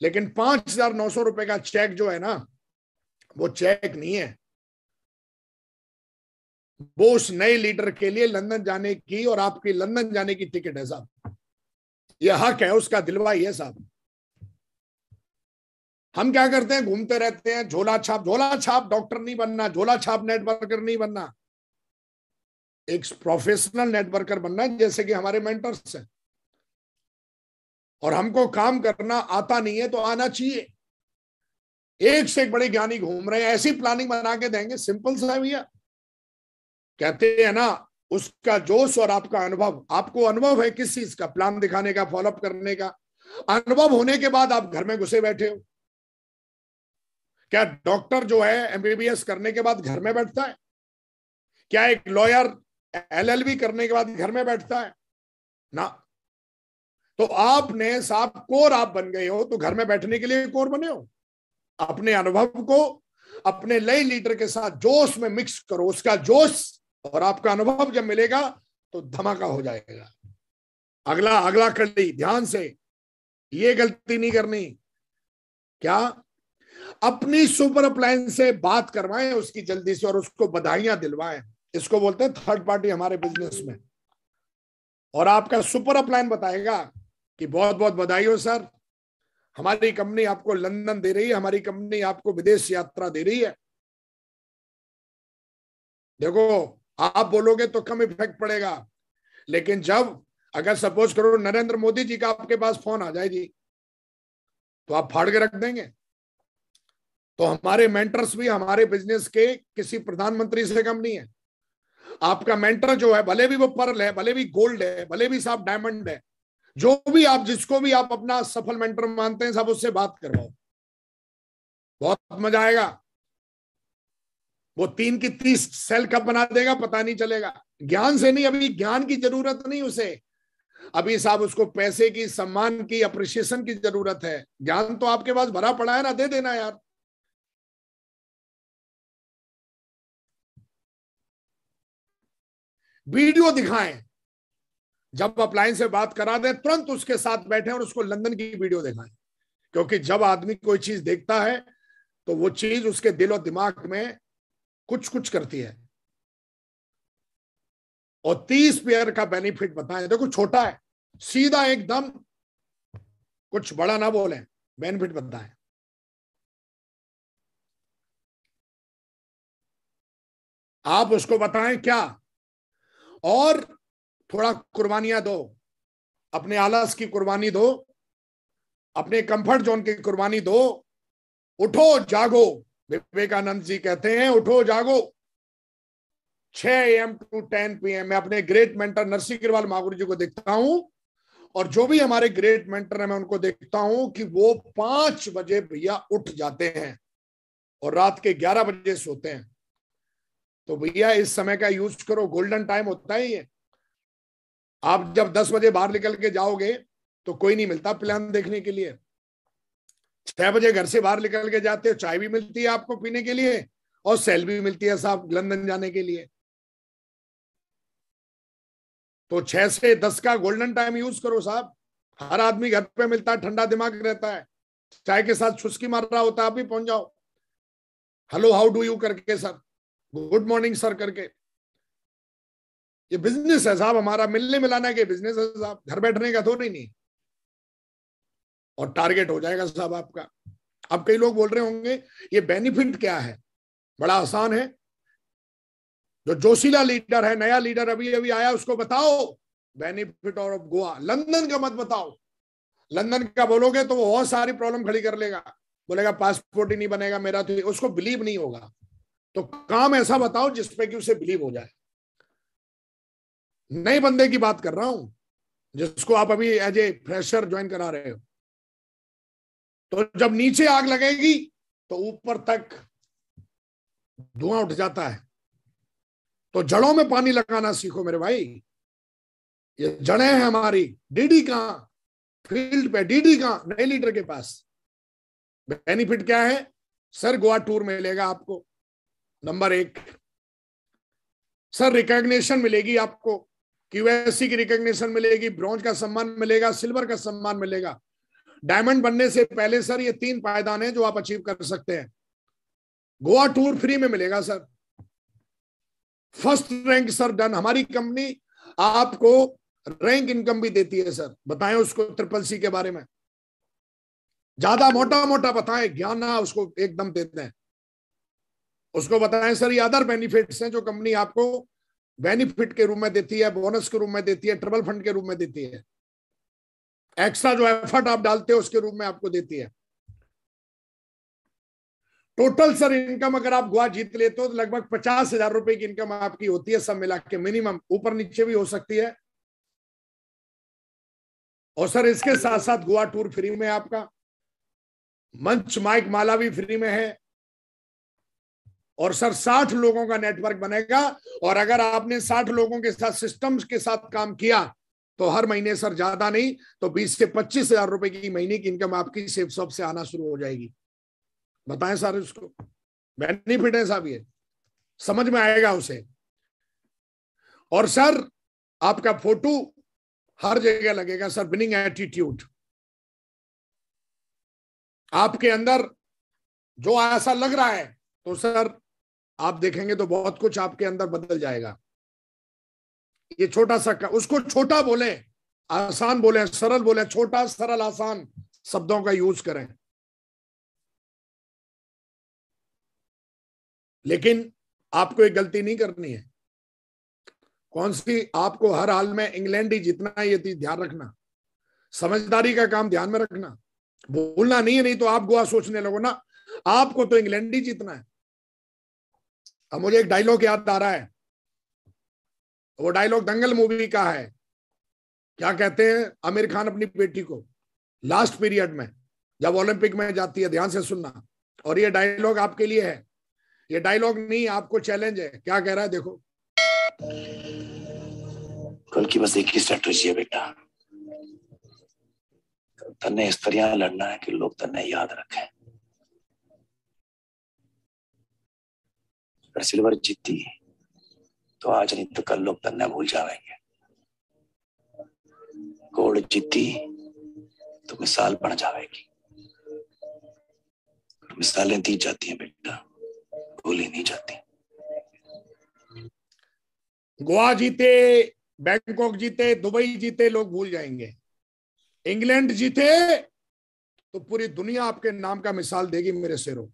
लेकिन 5,900 रुपए का चेक जो है ना, वो चेक नहीं है। वो उस नए लीडर के लिए लंदन जाने की और आपकी लंदन जाने की टिकट है साहब। यह हक है उसका, दिलवाई है साहब। हम क्या करते हैं, घूमते रहते हैं, झोला छाप डॉक्टर नहीं बनना, झोला छाप नेटवर्कर नहीं बनना। एक प्रोफेशनल नेटवर्कर बनना है, जैसे कि हमारे मेंटर्स हैं। और हमको काम करना आता नहीं है तो आना चाहिए। एक से एक बड़े ज्ञानी घूम रहे हैं, ऐसी प्लानिंग बना के देंगे, सिंपल सा है भैया। कहते हैं ना, उसका जोश और आपका अनुभव। आपको अनुभव है किस चीज का? प्लान दिखाने का, फॉलोअप करने का। अनुभव होने के बाद आप घर में घुसे बैठे हो। क्या डॉक्टर जो है एमबीबीएस करने के बाद घर में बैठता है? क्या एक लॉयर एलएलबी करने के बाद घर में बैठता है? ना। तो आपने साहब कोर आप बन गए हो, तो घर में बैठने के लिए कोर बने हो। अपने अनुभव को अपने नए लीडर के साथ जोश में मिक्स करो। उसका जोश और आपका अनुभव जब मिलेगा तो धमाका हो जाएगा। अगला अगला कड़ी ध्यान से, ये गलती नहीं करनी। क्या? अपनी सुपर अप्लायंस से बात करवाएं उसकी जल्दी से, और उसको बधाइयां दिलवाएं। इसको बोलते हैं थर्ड पार्टी हमारे बिजनेस में। और आपका सुपर अप्लायन बताएगा कि बहुत बहुत बधाई हो सर, हमारी कंपनी आपको लंदन दे रही है, हमारी कंपनी आपको विदेश यात्रा दे रही है। देखो, आप बोलोगे तो कम इफेक्ट पड़ेगा, लेकिन जब अगर सपोज करो नरेंद्र मोदी जी का आपके पास फोन आ जाए जी, तो आप फाड़ के रख देंगे। तो हमारे मेंटर्स भी हमारे बिजनेस के किसी प्रधानमंत्री से कम नहीं है। आपका मेंटर जो है, भले भी वो पर्ल है, भले भी गोल्ड है, भले भी साहब डायमंड है, जो भी आप, जिसको भी आप अपना सफल मेंटर मानते हैं, सब उससे बात करवाओ। बहुत मजा आएगा। वो 3 की 30 सेल कब बना देगा पता नहीं चलेगा। ज्ञान से नहीं, अभी ज्ञान की जरूरत नहीं उसे। अभी साहब उसको पैसे की, सम्मान की, अप्रिशिएशन की जरूरत है। ज्ञान तो आपके पास भरा पड़ा है ना, दे देना यार। वीडियो दिखाएं। जब अप्लायंस से बात करा दें, तुरंत उसके साथ बैठे और उसको लंदन की वीडियो दिखाएं। क्योंकि जब आदमी कोई चीज देखता है तो वो चीज उसके दिल और दिमाग में कुछ कुछ करती है। और 30 पेयर का बेनिफिट बताएं। देखो छोटा है, सीधा एकदम, कुछ बड़ा ना बोलें, बेनिफिट बताएं। आप उसको बताएं क्या, और थोड़ा कुर्बानियां दो। अपने आलस की कुर्बानी दो, अपने कंफर्ट जोन की कुर्बानी दो। उठो जागो। विवेकानंद जी कहते हैं उठो जागो। 6 AM to 10 PM मैं अपने ग्रेट मेंटर नरसिंह अग्रवाल मागुर जी को देखता हूं, और जो भी हमारे ग्रेट मेंटर है मैं उनको देखता हूं कि वो 5 बजे भैया उठ जाते हैं और रात के 11 बजे सोते हैं। तो भैया इस समय का यूज करो, गोल्डन टाइम होता है ये। आप जब 10 बजे बाहर निकल के जाओगे तो कोई नहीं मिलता प्लान देखने के लिए। 6 बजे घर से बाहर निकल के जाते हो, चाय भी मिलती है आपको पीने के लिए, और सेल भी मिलती है साहब लंदन जाने के लिए। तो 6 से 10 का गोल्डन टाइम यूज करो साहब। हर आदमी घर पे मिलता है, ठंडा दिमाग रहता है, चाय के साथ छुस्की मार रहा होता है, आप भी पहुंच जाओ, हेलो हाउ डू यू करके सर, गुड मॉर्निंग सर करके। ये बिजनेस है साहब हमारा, मिलने मिलाना के बिजनेस है साहब, घर बैठने का थोड़ी नहीं। और टारगेट हो जाएगा साहब आपका। अब कई लोग बोल रहे होंगे ये बेनिफिट क्या है? बड़ा आसान है। जो जोशीला लीडर है, नया लीडर अभी अभी आया, उसको बताओ बेनिफिट ऑफ गोवा। लंदन का मत बताओ। लंदन का बोलोगे तो वो बहुत सारी प्रॉब्लम खड़ी कर लेगा, बोलेगा पासपोर्ट ही नहीं बनेगा मेरा, तो उसको बिलीव नहीं होगा। तो काम ऐसा बताओ जिसपे कि उसे बिलीव हो जाए। नए बंदे की बात कर रहा हूं, जिसको आप अभी एज ए फ्रेशर ज्वाइन करा रहे हो। तो जब नीचे आग लगेगी तो ऊपर तक धुआं उठ जाता है। तो जड़ों में पानी लगाना सीखो मेरे भाई। ये जड़ें हैं हमारी। डीडी कहां? फील्ड पे। डीडी कहां? नए लीडर के पास। बेनिफिट क्या है सर? गोवा टूर मिलेगा आपको, नंबर 1। सर रिकॉग्निशन मिलेगी आपको, क्यूएससी की रिकॉग्निशन मिलेगी, ब्रॉन्ज का सम्मान मिलेगा, सिल्वर का सम्मान मिलेगा। डायमंड बनने से पहले सर ये 3 पायदान है जो आप अचीव कर सकते हैं। गोवा टूर फ्री में मिलेगा sir. First rank sir done. हमारी कंपनी आपको रैंक इनकम भी देती है सर। बताएं उसको ट्रिपल सी के बारे में। ज्यादा मोटा मोटा बताएं, ज्ञान ना उसको एकदम देते हैं। उसको बताएं सर ये अदर बेनिफिट्स हैं जो कंपनी आपको बेनिफिट के रूप में देती है, बोनस के रूप में देती है, ट्रिपल फंड के रूप में देती है, एक्स्ट्रा जो एफर्ट आप डालते हो उसके रूप में आपको देती है। टोटल सर इनकम अगर आप गोवा जीत लेते हो तो लगभग 50,000 रुपए की इनकम आपकी होती है, सब मिला के मिनिमम, ऊपर नीचे भी हो सकती है। और सर इसके साथ साथ गोवा टूर फ्री में आपका, मंच माइक माला भी फ्री में है। और सर 60 लोगों का नेटवर्क बनेगा, और अगर आपने 60 लोगों के साथ सिस्टम्स के साथ काम किया तो हर महीने सर ज्यादा नहीं तो 20 से 25,000 रुपए की महीने की इनकम आपकी सेफ शॉप से आना शुरू हो जाएगी। बताएं सर, इसको बेनिफिट है साहब, ये समझ में आएगा उसे। और सर आपका फोटो हर जगह लगेगा सर, विनिंग एटीट्यूड आपके अंदर जो ऐसा लग रहा है तो सर आप देखेंगे तो बहुत कुछ आपके अंदर बदल जाएगा। ये छोटा सा उसको छोटा बोले, आसान बोले, सरल बोले, छोटा सरल आसान शब्दों का यूज करें। लेकिन आपको एक गलती नहीं करनी है। कौन सी? आपको हर हाल में इंग्लैंड ही जीतना है, ये ध्यान रखना। समझदारी का काम ध्यान में रखना, भूलना नहीं है, नहीं तो आप गोवा सोचने लगो ना। आपको तो इंग्लैंड ही जीतना है। अब मुझे एक डायलॉग याद आ रहा है, वो डायलॉग दंगल मूवी का है। क्या कहते हैं आमिर खान अपनी बेटी को लास्ट पीरियड में जब ओलंपिक में जाती है, ध्यान से सुनना, और ये डायलॉग आपके लिए है। ये डायलॉग नहीं, आपको चैलेंज है। क्या कह रहा है देखो।
कल की बस एक ही स्ट्रेटजी है बेटा, तन्ने इस तरह लड़ना है कि लोग तन्ने याद रखें। अगर सिल्वर जीती तो आज नहीं तो कल लोग तन्ने भूल जाएंगे। गोल्ड जीती तो मिसाल बन जाएगी। मिसालें दी जाती हैं बेटा, भूली नहीं जाती।
गोवा जीते, बैंकॉक जीते, दुबई जीते, लोग भूल जाएंगे। इंग्लैंड जीते तो पूरी दुनिया आपके नाम का मिसाल देगी मेरे शेरों।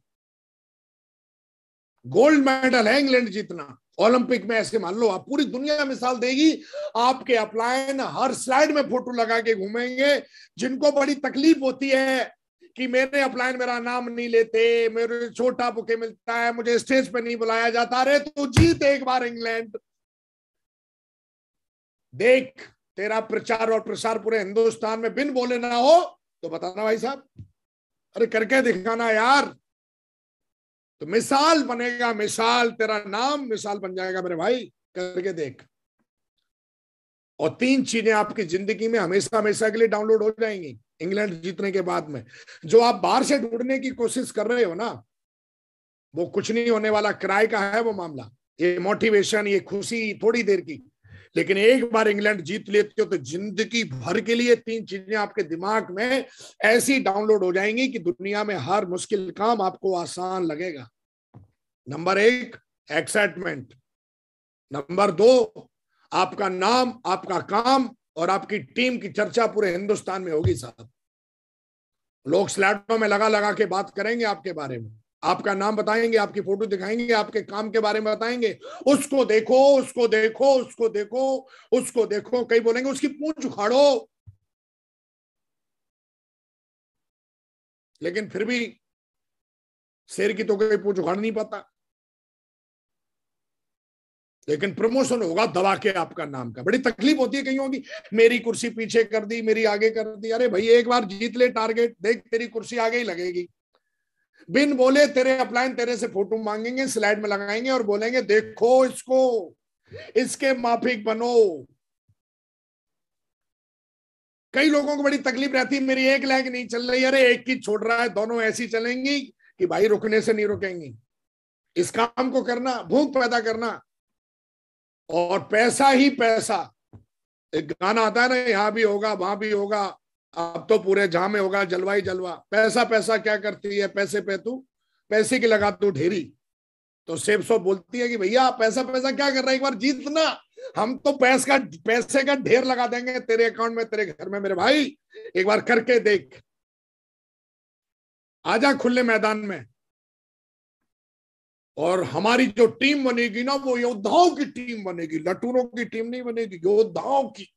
गोल्ड मेडल है इंग्लैंड जीतना ओलंपिक में, ऐसे मान लो आप, पूरी दुनिया मिसाल देगी। आपके अपलाइन हर स्लाइड में फोटो लगा के घूमेंगे। जिनको बड़ी तकलीफ होती है कि मेरे अपलाइन मेरा नाम नहीं लेते, मेरे छोटा बुके मिलता है, मुझे स्टेज पे नहीं बुलाया जाता, अरे तू जीत एक बार इंग्लैंड, देख तेरा प्रचार और प्रसार पूरे हिंदुस्तान में बिन बोले ना हो तो बताना भाई साहब, अरे करके दिखाना यार, तो मिसाल बनेगा। मिसाल, तेरा नाम मिसाल बन जाएगा मेरे भाई, करके देख। और 3 चीजें आपकी जिंदगी में हमेशा हमेशा के लिए डाउनलोड हो जाएंगी इंग्लैंड जीतने के बाद में। जो आप बाहर से ढूंढने की कोशिश कर रहे हो ना, वो कुछ नहीं होने वाला, किराए का है वो मामला। ये मोटिवेशन, ये खुशी थोड़ी देर की, लेकिन एक बार इंग्लैंड जीत लेते हो तो जिंदगी भर के लिए 3 चीजें आपके दिमाग में ऐसी डाउनलोड हो जाएंगी कि दुनिया में हर मुश्किल काम आपको आसान लगेगा। नंबर 1 एक्साइटमेंट, नंबर 2 आपका नाम, आपका काम और आपकी टीम की चर्चा पूरे हिंदुस्तान में होगी साहब। लोग स्लाइडों में लगा लगा के बात करेंगे आपके बारे में, आपका नाम बताएंगे, आपकी फोटो दिखाएंगे, आपके काम के बारे में बताएंगे। उसको देखो, उसको देखो, उसको देखो, उसको देखो, कई बोलेंगे उसकी पूंछ उखाड़ो, लेकिन फिर भी शेर की तो कोई पूंछ उखाड़ नहीं पाता। लेकिन प्रमोशन होगा दबा के आपका नाम का। बड़ी तकलीफ होती है कईयों की, मेरी कुर्सी पीछे कर दी, मेरी आगे कर दी। अरे भाई एक बार जीत ले टारगेट, देख तेरी कुर्सी आगे ही लगेगी। बिन बोले तेरे अपलाइन तेरे से फोटो मांगेंगे, स्लाइड में लगाएंगे और बोलेंगे देखो इसको, इसके माफिक बनो। कई लोगों को बड़ी तकलीफ रहती है, मेरी एक लेग नहीं चल रही, अरे एक की छोड़ रहा है, दोनों ऐसी चलेंगी कि भाई रुकने से नहीं रुकेंगी। इस काम को करना, भूख पैदा करना, और पैसा ही पैसा। एक गाना आता है ना, यहां भी होगा वहां भी होगा, अब तो पूरे जहां में होगा जलवा ही जलवा। पैसा पैसा क्या करती है, पैसे पे तू, पैसे की लगा तू ढेरी। तो सेब सो बोलती है कि भैया पैसा पैसा क्या कर रहा है, एक बार जीतना, हम तो पैसे का ढेर लगा देंगे तेरे अकाउंट में, तेरे घर में मेरे भाई, एक बार करके देख। आजा खुले मैदान में। और हमारी जो टीम बनेगी ना, वो योद्धाओं की टीम बनेगी, लटूरों की टीम नहीं बनेगी, योद्धाओं की।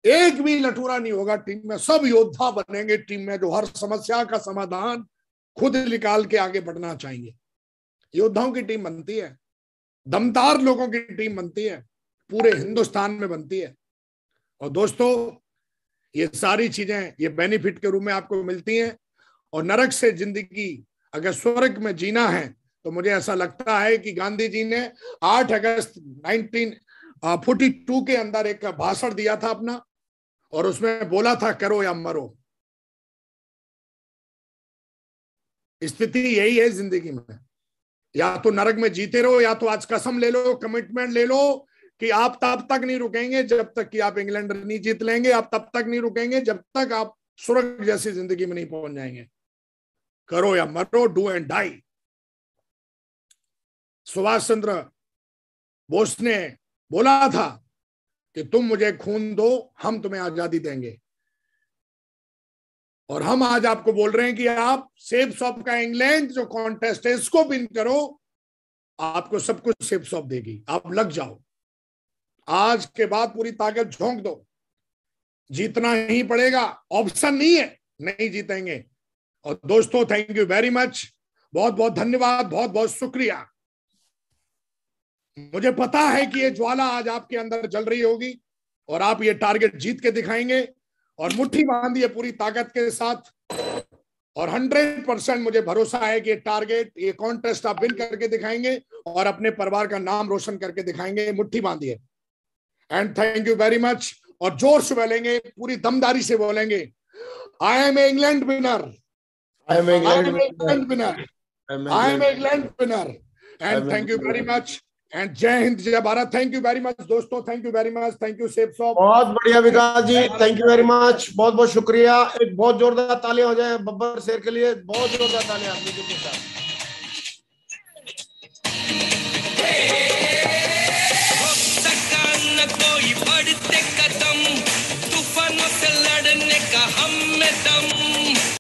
एक भी लटूरा नहीं होगा टीम में, सब योद्धा बनेंगे टीम में, जो हर समस्या का समाधान खुद निकाल के आगे बढ़ना चाहिए। योद्धाओं की टीम बनती है, दमदार लोगों की टीम बनती है, पूरे हिंदुस्तान में बनती है। और दोस्तों, ये सारी चीजें ये बेनिफिट के रूप में आपको मिलती हैं। और नरक से जिंदगी अगर स्वर्ग में जीना है तो मुझे ऐसा लगता है कि गांधी जी ने 8 अगस्त 1942 के अंदर एक भाषण दिया था अपना, और उसमें बोला था करो या मरो। स्थिति यही है जिंदगी में, या तो नरक में जीते रहो, या तो आज कसम ले लो, कमिटमेंट ले लो कि आप तब तक नहीं रुकेंगे जब तक कि आप इंग्लैंड नहीं जीत लेंगे, आप तब तक नहीं रुकेंगे जब तक आप स्वर्ग जैसी जिंदगी में नहीं पहुंच जाएंगे। करो या मरो, do and die. Subhash Chandra Bose ने बोला था कि तुम मुझे खून दो, हम तुम्हें आजादी देंगे। और हम आज आपको बोल रहे हैं कि आप सेफ शॉप का इंग्लैंड जो कॉन्टेस्ट है इसको विन करो, आपको सब कुछ सेफ शॉप देगी। आप लग जाओ, आज के बाद पूरी ताकत झोंक दो, जीतना ही पड़ेगा, ऑप्शन नहीं है, नहीं जीतेंगे। और दोस्तों, थैंक यू वेरी मच, बहुत बहुत धन्यवाद, बहुत बहुत शुक्रिया। मुझे पता है कि ये ज्वाला आज आपके अंदर जल रही होगी और आप ये टारगेट जीत के दिखाएंगे, और मुट्ठी बांधिए पूरी ताकत के साथ। और 100% मुझे भरोसा है कि ये टारगेट, ये कॉन्टेस्ट आप विन करके दिखाएंगे और अपने परिवार का नाम रोशन करके दिखाएंगे। मुट्ठी बांधिए। And thank you very much. और जोर से बोलेंगे, पूरी दमदारी से बोलेंगे, I am England winner,
I am England
winner, I am England winner. And thank you very much. And जय हिंद, जय Bharat. Thank you very much दोस्तों, thank you very much, thank you Safe Shop.
बहुत बढ़िया Vikas ji, thank you very much, बहुत बहुत शुक्रिया। एक बहुत जोरदार तालियां हो जाए बब्बर शेर के लिए, बहुत जोरदार तालियां म्यूजिक के साथ।
कोई बढ़ते कदम, तूफानों से लड़ने का हम में दम।